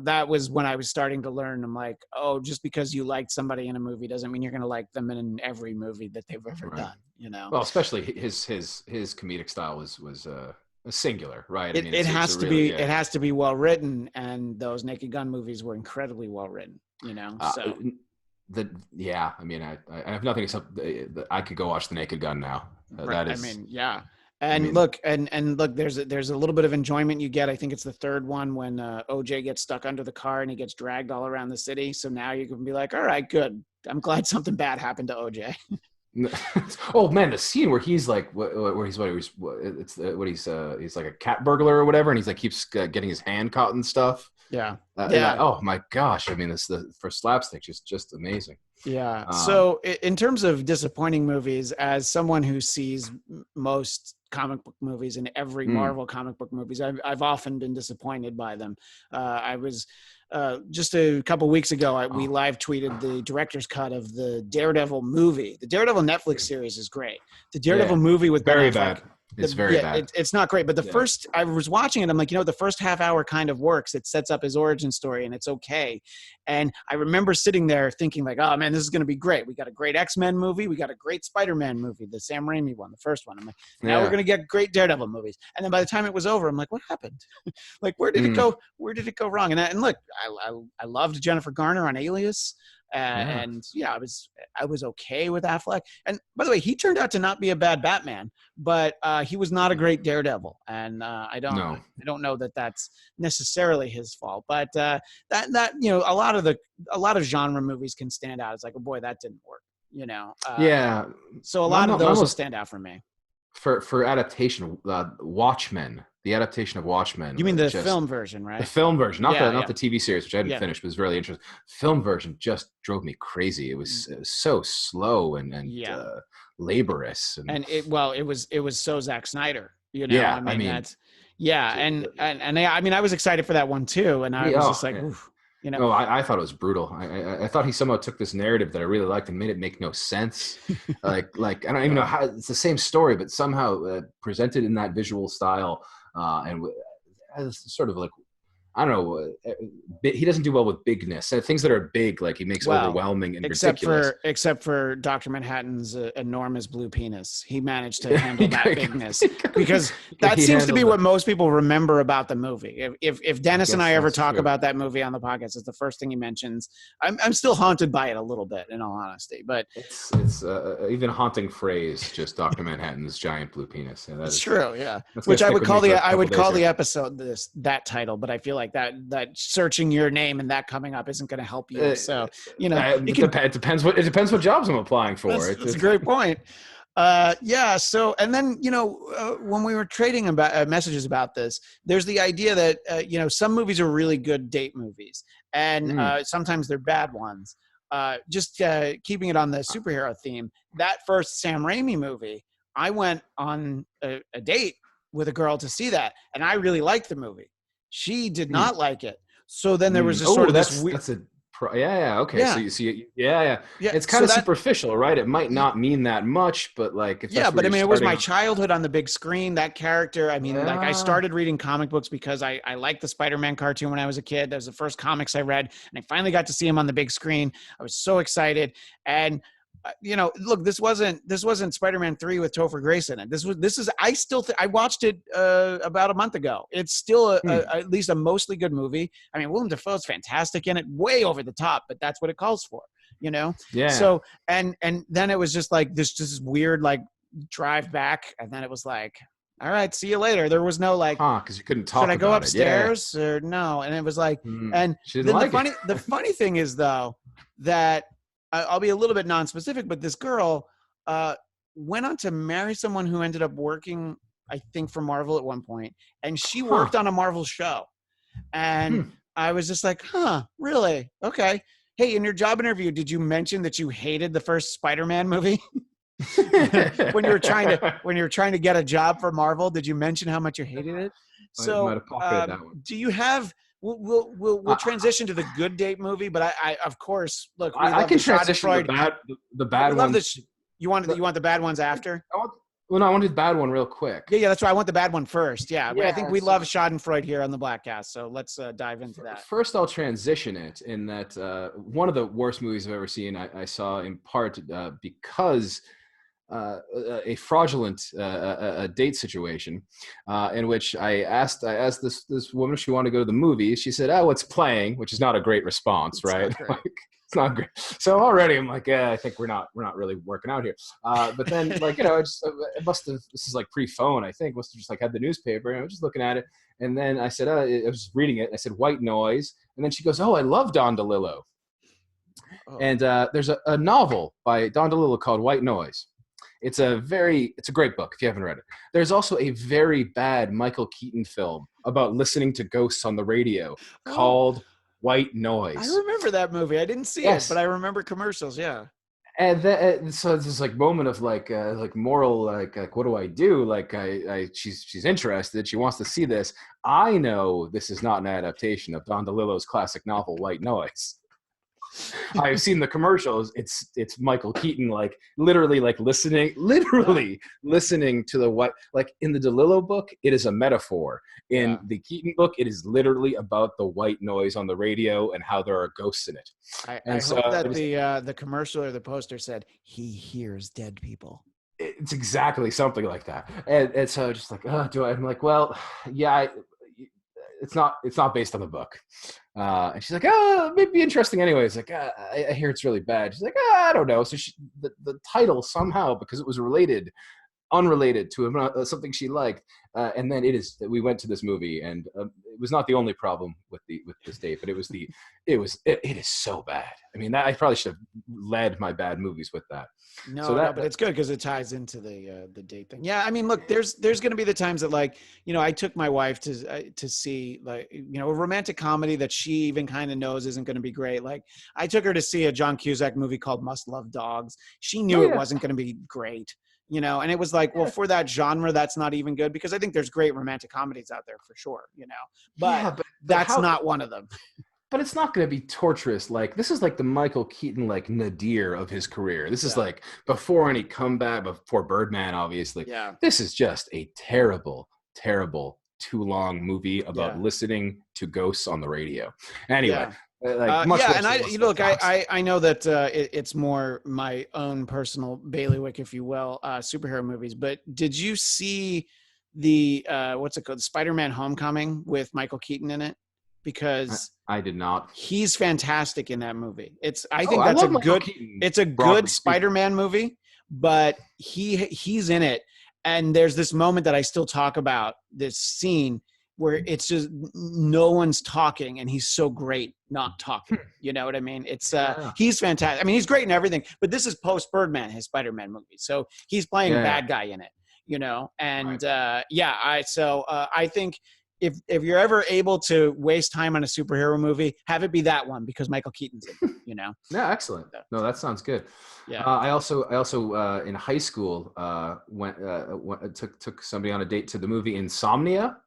that was when I was starting to learn. I'm like, oh, just because you liked somebody in a movie doesn't mean you're going to like them in every movie that they've ever done. Well, especially his comedic style was singular, right? It has to be well written, and those Naked Gun movies were incredibly well written. So. I mean, I have nothing except I could go watch the Naked Gun now. That is. I mean, yeah. Look, there's a little bit of enjoyment you get. I think it's the third one when OJ gets stuck under the car and he gets dragged all around the city. So now you can be like, all right, good. I'm glad something bad happened to OJ. Oh man, the scene where he's like, he's like a cat burglar or whatever, and he's like keeps getting his hand caught and stuff. Yeah. Oh my gosh! I mean, this for slapstick, just amazing. Yeah. So in terms of disappointing movies, as someone who sees most comic book movies and every Marvel comic book movies, I've often been disappointed by them. I was just a couple weeks ago, we live tweeted the director's cut of the Daredevil movie. The Daredevil Netflix series is great. The Daredevil movie with very Ben Affleck, bad. It's very bad. It's not great, but I was watching it. I'm like, the first half hour kind of works. It sets up his origin story and it's okay. And I remember sitting there thinking like, oh man, this is going to be great. We got a great X-Men movie. We got a great Spider-Man movie, the Sam Raimi one, the first one. I'm like, now we're going to get great Daredevil movies. And then by the time it was over, I'm like, what happened? Like, where did it go? Where did it go wrong? And look, I loved Jennifer Garner on Alias. And I was okay with Affleck. And by the way, he turned out to not be a bad Batman, but he was not a great Daredevil. And I don't know that that's necessarily his fault. But that a lot of genre movies can stand out. It's like, oh boy, that didn't work. So a lot of those will stand out for me. For adaptation, Watchmen. The adaptation of Watchmen. You mean the film version, right? The film version, not the TV series, which I didn't finish, but was really interesting. Film version just drove me crazy. It was so slow and laborious. And it was so Zack Snyder. That's and I was excited for that one too, and I was just like, oof. No, I thought it was brutal. I thought he somehow took this narrative that I really liked and made it make no sense. like I don't even know how it's the same story, but somehow presented in that visual style and as sort of like, I don't know. He doesn't do well with bigness. Things that are big, like he makes overwhelming and ridiculous. Except for Dr. Manhattan's enormous blue penis. He managed to handle that bigness because that seems to be what most people remember about the movie. If Dennis and I ever talk about that movie on the podcast, it's the first thing he mentions. I'm still haunted by it a little bit, in all honesty. But it's even a haunting phrase, just Dr. Manhattan's giant blue penis. Yeah, that's true. Yeah, which I would call the episode that title, but I feel like that searching your name and that coming up isn't going to help you. So it depends what jobs I'm applying for. That's a great point. So and then when we were trading about messages about this, there's the idea that some movies are really good date movies, and sometimes they're bad ones. just keeping it on the superhero theme, that first Sam Raimi movie, I went on a date with a girl to see that, and I really liked the movie. She did not like it. So then there was just sort of this weird. Okay. Yeah. So you see, yeah. Yeah. It's kind of superficial, right? It might not mean that much, but like, if that's but I mean, it was my childhood on the big screen. That character. I mean, like I started reading comic books because I liked the Spider-Man cartoon when I was a kid. That was the first comics I read, and I finally got to see him on the big screen. I was so excited. And look, this wasn't Spider-Man 3 with Topher Grace in it. I watched it about a month ago. It's still at least a mostly good movie. I mean, Willem Dafoe's fantastic in it, way over the top, but that's what it calls for, Yeah. So, and then it was just like this weird, like, drive back. And then it was like, all right, see you later. There was no like, because you couldn't talk about it. Should I go upstairs or no? And it was like, and then the funny thing is though, that I'll be a little bit non-specific, but this girl went on to marry someone who ended up working, I think, for Marvel at one point, and she worked on a Marvel show. And I was just like, really? Okay. Hey, in your job interview, did you mention that you hated the first Spider-Man movie? when you were trying to get a job for Marvel, did you mention how much you hated it? So, do you have? We'll transition to the good date movie, but I of course, look. I can transition to the bad ones. You want the bad ones after? I want to do the bad one real quick. Yeah, that's right. I want the bad one first. Yeah, I think we love Schadenfreude here on the Bladtcast, so let's dive into that. First, I'll transition it in that one of the worst movies I've ever seen. I saw in part because. A fraudulent date situation in which I asked this woman if she wanted to go to the movies. She said, "Oh, it's playing," which is not a great response, right? It's not great. So already I'm like, I think we're not really working out here. But then it must have. This is like pre-phone, I think. Must have just like had the newspaper and I was just looking at it. And then I said, I was reading it. And I said, "White Noise," and then she goes, "Oh, I love Don DeLillo." Oh. And there's a novel by Don DeLillo called White Noise. It's a great book if you haven't read it. There's also a very bad Michael Keaton film about listening to ghosts on the radio called White Noise. I remember that movie. I didn't see it, but I remember commercials. Yeah. And so it's this like moment of like moral, like what do I do? Like she's interested. She wants to see this. I know this is not an adaptation of Don DeLillo's classic novel, White Noise. I've seen the commercials. It's Michael Keaton, like literally listening to the what, like in the DeLillo book, it is a metaphor. In the Keaton book, it is literally about the white noise on the radio and how there are ghosts in it. I hope that the commercial or the poster said he hears dead people. It's exactly something like that. And so just like, I'm like, well, yeah, it's not based on the book. And she's like, it may be interesting anyway. It's like, I hear it's really bad. She's like, I don't know. So the title somehow, because it was unrelated to something she liked. And then we went to this movie, and it was not the only problem with this date, but it is so bad. I mean, I probably should have led my bad movies with that. No, but it's good because it ties into the date thing. Yeah, I mean, look, there's going to be the times that, like, I took my wife to see, like, a romantic comedy that she even kind of knows isn't going to be great. Like, I took her to see a John Cusack movie called Must Love Dogs. She knew it wasn't going to be great. And it was like, well, for that genre, that's not even good, because I think there's great romantic comedies out there for sure, but that's not one of them. But it's not going to be torturous. Like, this is like the Michael Keaton, like, nadir of his career. This is like before any comeback, before Birdman, obviously. Yeah. This is just a terrible, terrible, too long movie about listening to ghosts on the radio. Anyway. Yeah. And I know that it's more my own personal bailiwick, if you will, superhero movies. But did you see the what's it called, Spider-Man: Homecoming with Michael Keaton in it? Because I did not. He's fantastic in that movie. It's a good Spider-Man movie, but he's in it. And there's this moment that I still talk about, this scene where it's just no one's talking and he's so great not talking. You know what I mean? It's he's fantastic. I mean, he's great in everything, but this is post Birdman, his Spider-Man movie. So he's playing a bad guy in it, and right. I think if you're ever able to waste time on a superhero movie, have it be that one because Michael Keaton's in it, you know? Yeah, excellent. No, that sounds good. Yeah. I also in high school took somebody on a date to the movie Insomnia,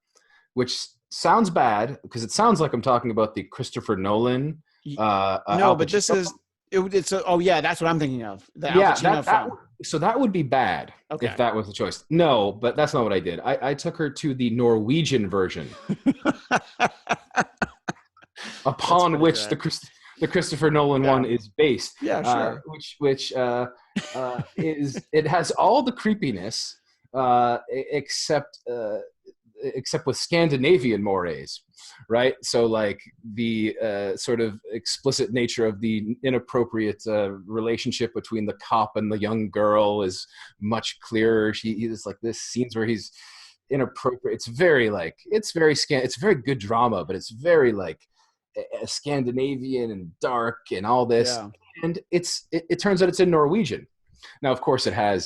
which sounds bad because it sounds like I'm talking about the Christopher Nolan. No, but this is oh yeah, that's what I'm thinking of. The Al Pacino film. So that would be bad if that was the choice. No, but that's not what I did. I took her to the Norwegian version, upon which the Christopher Nolan one is based. Yeah, sure. Which is, it has all the creepiness except with Scandinavian mores, right? So like the sort of explicit nature of the inappropriate relationship between the cop and the young girl is much clearer. He's like this scenes where he's inappropriate. It's very good drama, but it's very like Scandinavian and dark and all this. Yeah. And it turns out it's in Norwegian. Now, of course, it has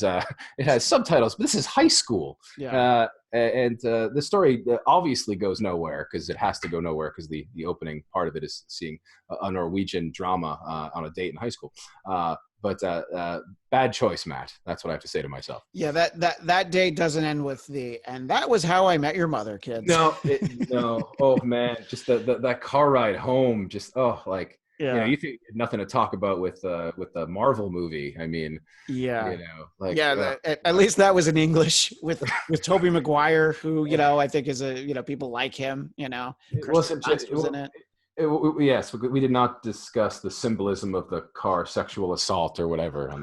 subtitles, but this is high school. Yeah. And the story obviously goes nowhere because it has to go nowhere because the opening part of it is seeing a Norwegian drama on a date in high school. But bad choice, Matt. That's what I have to say to myself. Yeah, that date doesn't end with and that was how I met your mother, kids. No. Oh man, just that car ride home. Just like. Yeah, you think nothing to talk about with the Marvel movie. I mean, yeah, like at least that was in English with Tobey Maguire, who I think is people like him. It wasn't just was in it. Yes, we did not discuss the symbolism of the car sexual assault or whatever on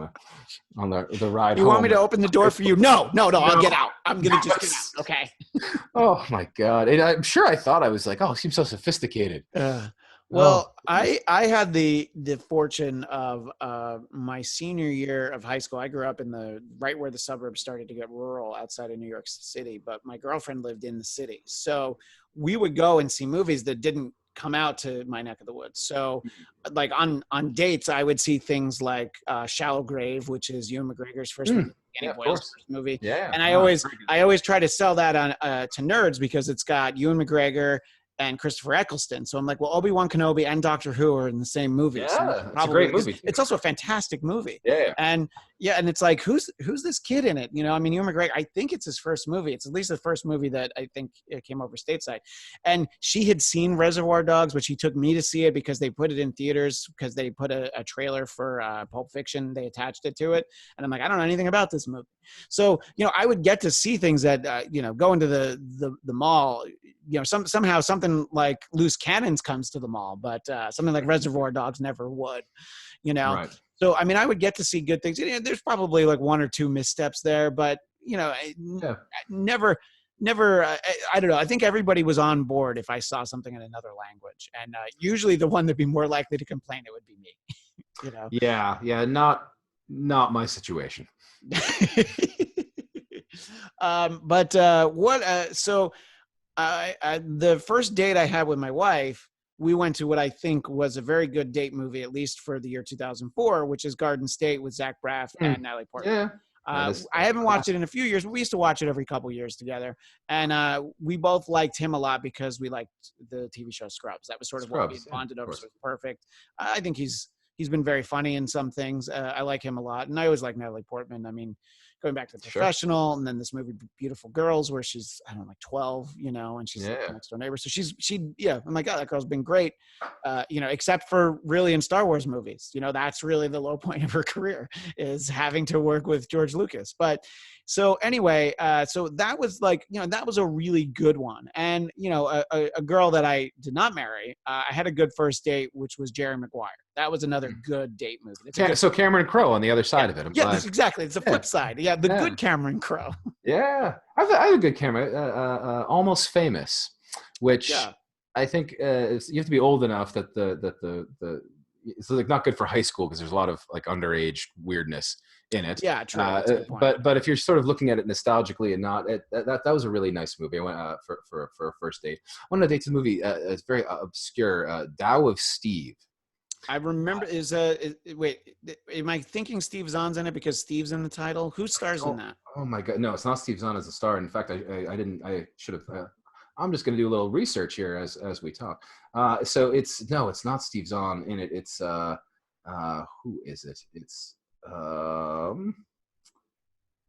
the ride. You home. want me to open the door for you? No, I'll get out. I'm gonna just get out. Okay. Oh my God! And I'm sure I thought I was like, oh, he seems so sophisticated. Well, I had the fortune of my senior year of high school. I grew up in right where the suburbs started to get rural outside of New York City, but my girlfriend lived in the city. So we would go and see movies that didn't come out to my neck of the woods. So like on dates, I would see things like Shallow Grave, which is Ewan McGregor's first movie. First movie. Yeah. And I always try to sell that on to nerds because it's got Ewan McGregor and Christopher Eccleston. So I'm like, well, Obi-Wan Kenobi and Doctor Who are in the same movie. Yeah, so it's a great movie. It's also a fantastic movie. Yeah. And it's like, who's this kid in it? I mean, Ewan McGregor, I think it's his first movie. It's at least the first movie that I think it came over stateside. And she had seen Reservoir Dogs, but she took me to see it because they put it in theaters because they put a trailer for Pulp Fiction. They attached it to it. And I'm like, I don't know anything about this movie. So, I would get to see things that, go into the mall, somehow something like Loose Cannons comes to the mall, but something like Reservoir Dogs never would, Right. So, I mean, I would get to see good things. There's probably like one or two missteps there, but, never, I don't know. I think everybody was on board if I saw something in another language. And usually the one that'd be more likely to complain, it would be me, Yeah. Not my situation. So the first date I had with my wife, we went to what I think was a very good date movie, at least for the year 2004, which is Garden State with Zach Braff and Natalie Portman. Yeah. I haven't watched it in a few years, but we used to watch it every couple years together. And we both liked him a lot because we liked the TV show Scrubs. That was sort of what we bonded over. So it was perfect. I think he's been very funny in some things. I like him a lot. And I always like Natalie Portman. I mean, going back to The Professional and then this movie Beautiful Girls where she's, I don't know, like 12, and she's like next door neighbor. So I'm like, oh, that girl's been great, except for really in Star Wars movies. That's really the low point of her career is having to work with George Lucas. But so anyway, so that was like, that was a really good one. And, a girl that I did not marry, I had a good first date, which was Jerry Maguire. That was another good date movie. So Cameron Crowe on the other side of it. That's exactly. It's a flip side. Yeah, the good Cameron Crowe. Yeah. I have a good Cameron, Almost Famous, which I think you have to be old enough that it's like not good for high school because there's a lot of like underage weirdness in it. Yeah, true. But if you're sort of looking at it nostalgically and not, that was a really nice movie. I went for a first date. I went on a date to the movie. It's very obscure. Tao of Steve. I remember wait, am I thinking Steve Zahn's in it because Steve's in the title? Who stars in that? Oh my God. No, it's not Steve Zahn as a star. In fact, I should have, I'm just going to do a little research here as we talk. So it's not Steve Zahn in it. It's who is it? It's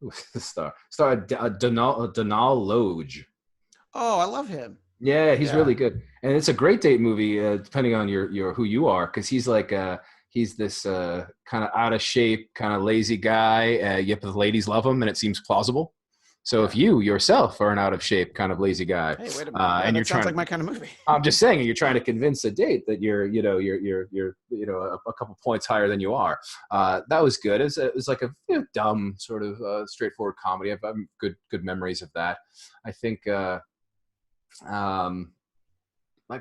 who's the star? Donal Logue. Oh, I love him. Yeah, he's Yeah. really good, and it's a great date movie. Depending on your who you are, because he's like he's this kind of out of shape, kind of lazy guy. Yet the ladies love him, and it seems plausible. So if you yourself are an out of shape, kind of lazy guy, Hey, wait a minute. Yeah, and that you're sounds trying like my kind of movie. I'm just saying, you're trying to convince a date that you're a couple points higher than you are. That was good. It was like a dumb sort of straightforward comedy. I've good memories of that. I think, like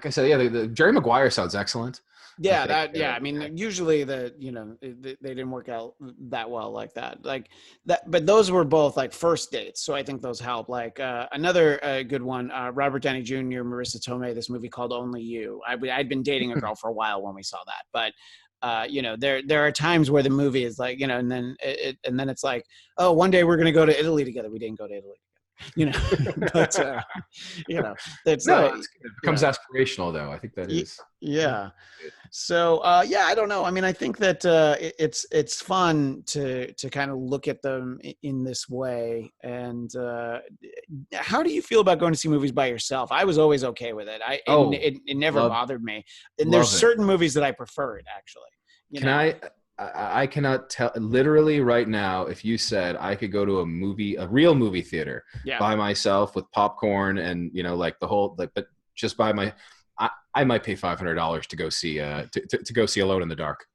I said, the Jerry Maguire sounds excellent. Yeah, I mean, usually they didn't work out that well like that. Like that, but those were both like first dates, so I think those help. Like another good one, Robert Downey Jr., Marissa Tomei, this movie called Only You. I'd been dating a girl for a while when we saw that, but there are times where the movie is like, and then it's like, oh, one day we're gonna go to Italy together. We didn't go to Italy. But that's no, it becomes aspirational though. I think that is. Yeah. So I don't know. I mean, I think that it's fun to kind of look at them in this way. And how do you feel about going to see movies by yourself? I was always okay with it. It never bothered me. And there's certain movies that I preferred actually. I cannot tell literally right now if you said I could go to a real movie theater by myself with popcorn and like the whole but just by I might pay $500 to go see to go see Alone in the Dark.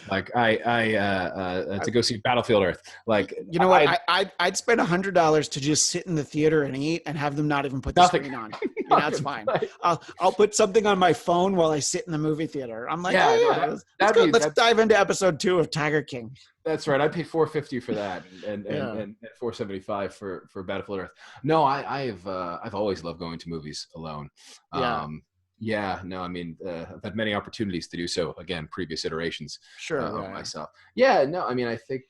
Like to go see Battlefield Earth. Like I'd spend $100 to just sit in the theater and eat and have them not even put the screen on. That's fine. I'll put something on my phone while I sit in the movie theater. I'm like, let's dive into episode 2 of Tiger King. That's right. I'd pay $450 for that, and $475 for Battlefield Earth. No, I've always loved going to movies alone. I mean, I've had many opportunities to do so. Again, previous iterations of myself. Yeah, no, I mean, I think,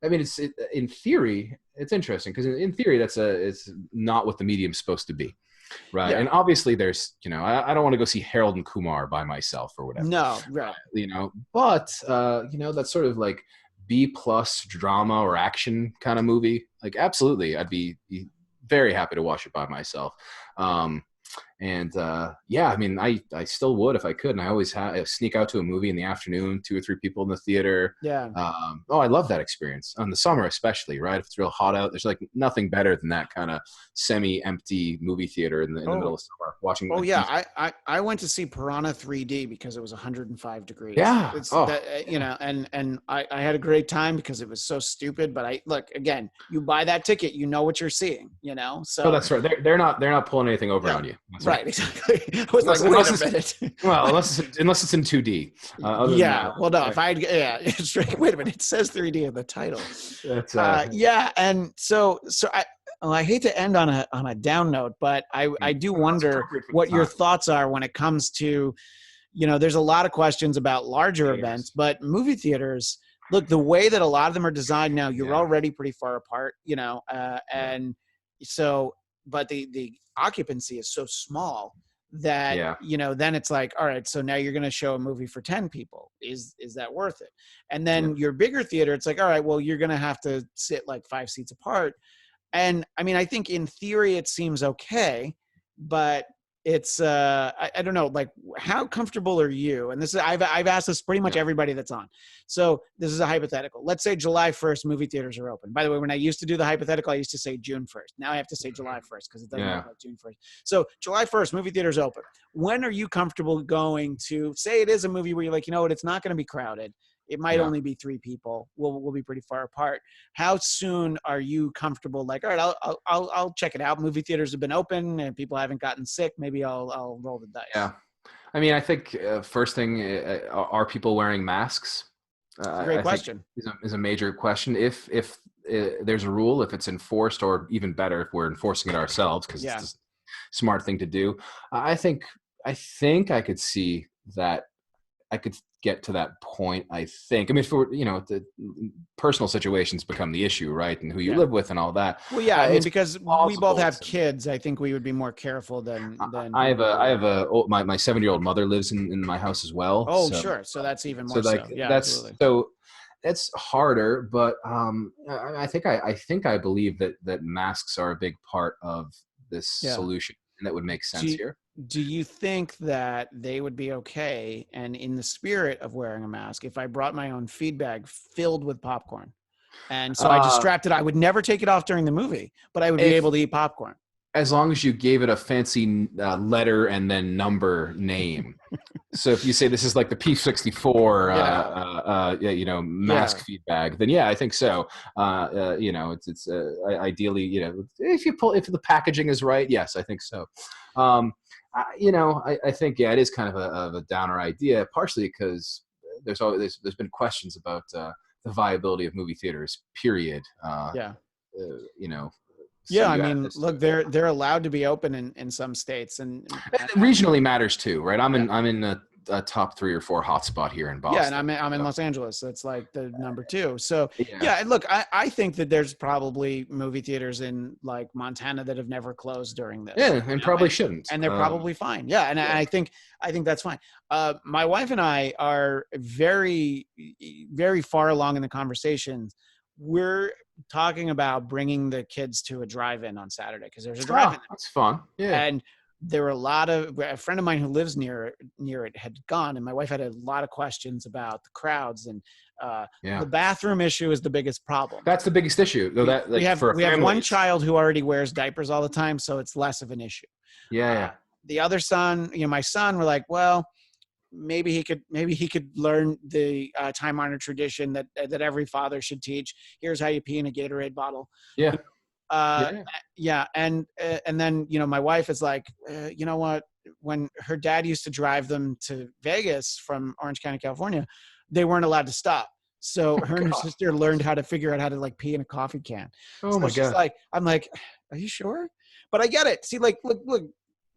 it's in theory, it's interesting because in theory, it's not what the medium's supposed to be, right? Yeah. And obviously, there's, I don't want to go see Harold and Kumar by myself or whatever. No, right. But that's sort of like B+ drama or action kind of movie. Like, absolutely, I'd be very happy to watch it by myself. I mean, I still would if I could. And I always sneak out to a movie in the afternoon, 2 or 3 people in the theater. Yeah. I love that experience in the summer, especially, right? If it's real hot out, there's like nothing better than that kind of semi-empty movie theater in the middle of summer watching. Oh yeah. I went to see Piranha 3D because it was 105 degrees. Yeah. And I had a great time because it was so stupid, but again, you buy that ticket, you know what you're seeing, so. Oh, that's right. They're not pulling anything over on you. That's right. Exactly. I was like, wait a minute. Well, unless it's in 2D. It's right. Wait a minute. It says 3D in the title. That's, and so I hate to end on a down note, but I do wonder what your thoughts are when it comes to, there's a lot of questions about larger events, but movie theaters. Look, the way that a lot of them are designed now, you're already pretty far apart, and so, but the occupancy is so small that, then it's like, all right, so now you're going to show a movie for 10 people. Is that worth it? And then your bigger theater, it's like, all right, well, you're going to have to sit like 5 seats apart. And I mean, I think in theory it seems okay, but it's I don't know, like, how comfortable are you? And this is I've asked this pretty much everybody that's on. So this is a hypothetical. Let's say July 1st movie theaters are open. By the way, when I used to do the hypothetical, I used to say June 1st. Now I have to say July 1st because it doesn't look like June 1st. So July 1st, movie theaters open. When are you comfortable going to, say it is a movie where you're like, it's not going to be crowded. It might only be 3 people. We'll be pretty far apart. How soon are you comfortable? Like, all right, I'll check it out. Movie theaters have been open and people haven't gotten sick. Maybe I'll roll the dice. Yeah, I mean, I think first thing, are people wearing masks? Great question. Is a major question. If there's a rule, if it's enforced, or even better, if we're enforcing it ourselves, because it's a smart thing to do. I think I could see that I could get to that point, I think. I mean, for, the personal situations become the issue, right? And who you live with and all that. Well, yeah, I mean, It's because we both plausible have to me. kids, I think we would be more careful than I have people who my 7-year-old mother lives in my house as well. Oh, So, sure. So that's even so more like so. Yeah, that's absolutely. so it's harder, but I think I believe that masks are a big part of this Yeah. solution, and that would make sense Do, here. do you think that they would be okay, and in the spirit of wearing a mask, if I brought my own feed bag filled with popcorn? And so I just Uh, strapped it. I would never take it off during the movie, but I would be if able to eat popcorn. As long as you gave it a fancy letter and then number name. So if you say this is like the P64, mask feed bag, then yeah, I think so. It's ideally, if the packaging is right, yes, I think so. I think it is kind of a downer idea, partially because there's been questions about the viability of movie theaters. Period. So Yeah, I you add mean, this to look, it. they're allowed to be open in some states, and Regionally matters too, right? I'm in a top 3 or 4 hotspot here in yeah, and Boston. I'm in Los Angeles. So it's like the number 2. So Yeah. yeah, and look, I think that there's probably movie theaters in like Montana that have never closed during this. Yeah, and probably shouldn't. And they're probably fine. Yeah, and I think that's fine. My wife and I are very, very far along in the conversation. We're talking about bringing the kids to a drive-in on Saturday because there's a drive-in. That's fun. Yeah. And there were a friend of mine who lives near it had gone, and my wife had a lot of questions about the crowds, and the bathroom issue is the biggest problem. That's the biggest issue, though. We have one child who already wears diapers all the time, so it's less of an issue. The other son, my son, we're like, well, maybe he could learn the time-honored tradition that every father should teach. Here's how you pee in a Gatorade bottle. Yeah. And then my wife is like, you know what? When her dad used to drive them to Vegas from Orange County, California, they weren't allowed to stop. So her and her sister learned how to figure out how to like pee in a coffee can. Oh my God! I'm like, are you sure? But I get it. See, like, look.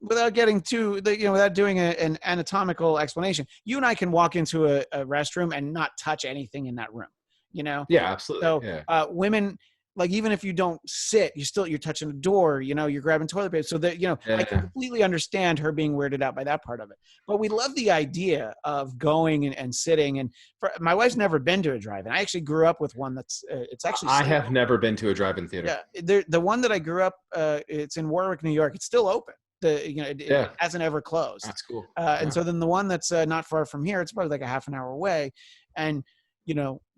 Without getting to without doing an anatomical explanation, you and I can walk into a restroom and not touch anything in that room. Yeah, absolutely. So women, like, even if you don't sit, you're touching a door, you're grabbing toilet paper. So that, I can completely understand her being weirded out by that part of it. But we love the idea of going and sitting. And my wife's never been to a drive-in. I actually grew up with one that's, it's actually. I have never been to a drive-in theater. Yeah. The one that I grew up, it's in Warwick, New York. It's still open. It hasn't ever closed. That's cool. And so then the one that's not far from here, it's probably like a half an hour away. And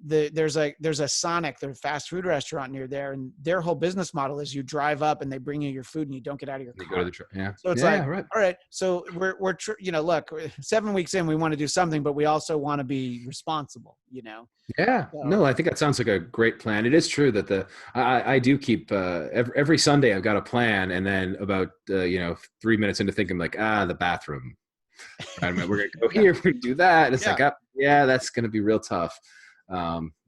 there's a Sonic, the fast food restaurant near there, and their whole business model is you drive up and they bring you your food and you don't get out of your car. You go to the truck. Yeah. So it's right. All right. So we're look, 7 weeks in, we want to do something, but we also want to be responsible. Yeah. So, no, I think that sounds like a great plan. It is true that I do keep every Sunday I've got a plan, and then about 3 minutes into thinking like the bathroom. We're gonna go here. We're gonna do that. And it's like that's gonna be real tough.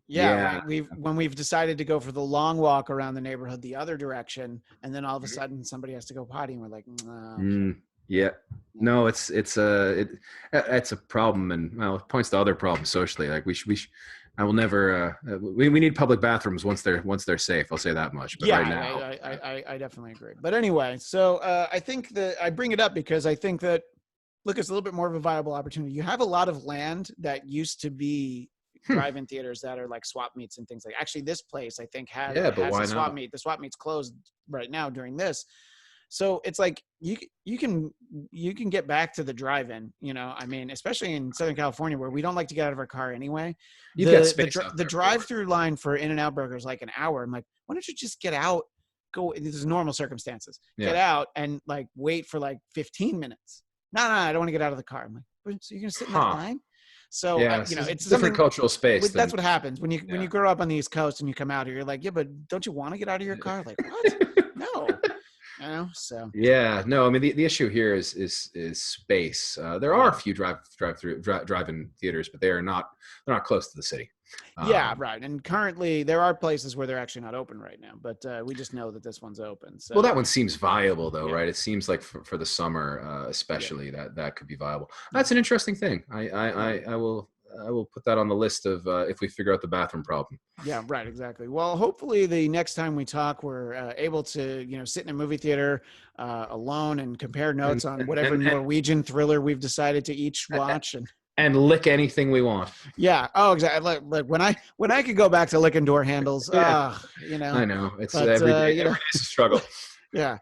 We've decided to go for the long walk around the neighborhood the other direction, and then all of a sudden somebody has to go potty, and we're like, no, it's a problem, and it points to other problems socially. Like I will never. We need public bathrooms once they're safe. I'll say that much. But right now, I definitely agree. But anyway, so I think that I bring it up because I think that, look, it's a little bit more of a viable opportunity. You have a lot of land that used to be drive-in theaters that are like swap meets and things like. Actually, this place I think has a swap meet. The swap meet's closed right now during this, so it's like you can get back to the drive-in. I mean, especially in Southern California where we don't like to get out of our car anyway. The drive-through line for In-N-Out Burger is like an hour. I'm like, why don't you just get out? Go. This is normal circumstances. Get out and like wait for like 15 minutes. No, I don't want to get out of the car. I'm like, so you're gonna sit in that line? So it's different cultural space. That's what happens when you grow up on the East Coast and you come out here. You're like, yeah, but don't you want to get out of your car? Like, what? No. You know, so Yeah, no, I mean the issue here is space. There are a few drive-in theaters, but they're not close to the city. Yeah, right. And currently, there are places where they're actually not open right now, but we just know that this one's open. So, well, that one seems viable, though, yeah. right? It seems like for the summer, especially, Yeah. that could be viable. That's an interesting thing. I will put that on the list of if we figure out the bathroom problem. Yeah, right. Exactly. Well, hopefully the next time we talk, we're able to, sit in a movie theater alone and compare notes on whatever Norwegian thriller we've decided to each watch. And lick anything we want. Yeah. Oh, exactly. Like when I could go back to licking door handles. Yeah. I know it's every day. Every day's a struggle. Yeah.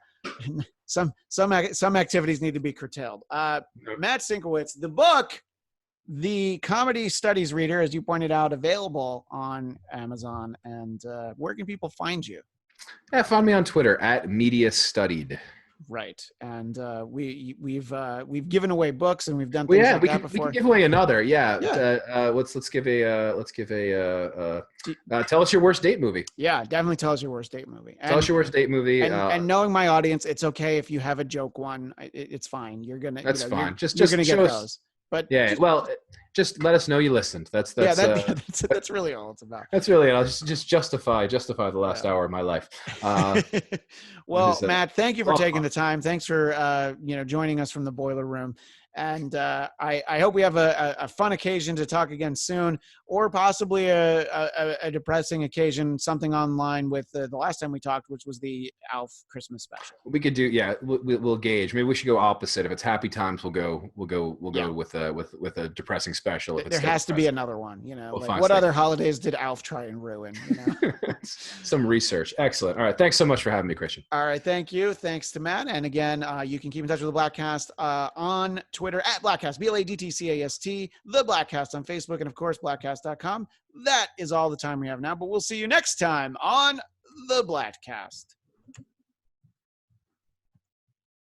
Some activities need to be curtailed. Matt Sienkiewicz, the book, The Comedy Studies Reader, as you pointed out, available on Amazon. And where can people find you? Yeah, find me on Twitter at Media Studied. Right, and we've given away books and we've done things like that before. We can give away another. Yeah. Let's give a tell us your worst date movie. Yeah, definitely tell us your worst date movie. Tell us your worst date movie. And knowing my audience, it's okay if you have a joke one. It's fine. You're gonna. That's fine. You're gonna get those. But yeah, just let us know you listened. That's really all it's about. That's really it. Just justify the last hour of my life. Well, Matt, thank you for taking the time. Thanks for joining us from the boiler room. And I hope we have a fun occasion to talk again soon, or possibly a depressing occasion, something online with the last time we talked, which was the Alf Christmas special. We could do, yeah. We'll gauge. Maybe we should go opposite. If it's happy times, we'll go with a depressing special. There has to be another one. What other holidays did Alf try and ruin? Some research. Excellent. All right. Thanks so much for having me, Christian. All right. Thank you. Thanks to Matt. And again, you can keep in touch with the Bladtcast on Twitter at Bladtcast, Bladtcast, the Bladtcast on Facebook, and of course, Bladtcast.com. That is all the time we have now, but we'll see you next time on the Bladtcast.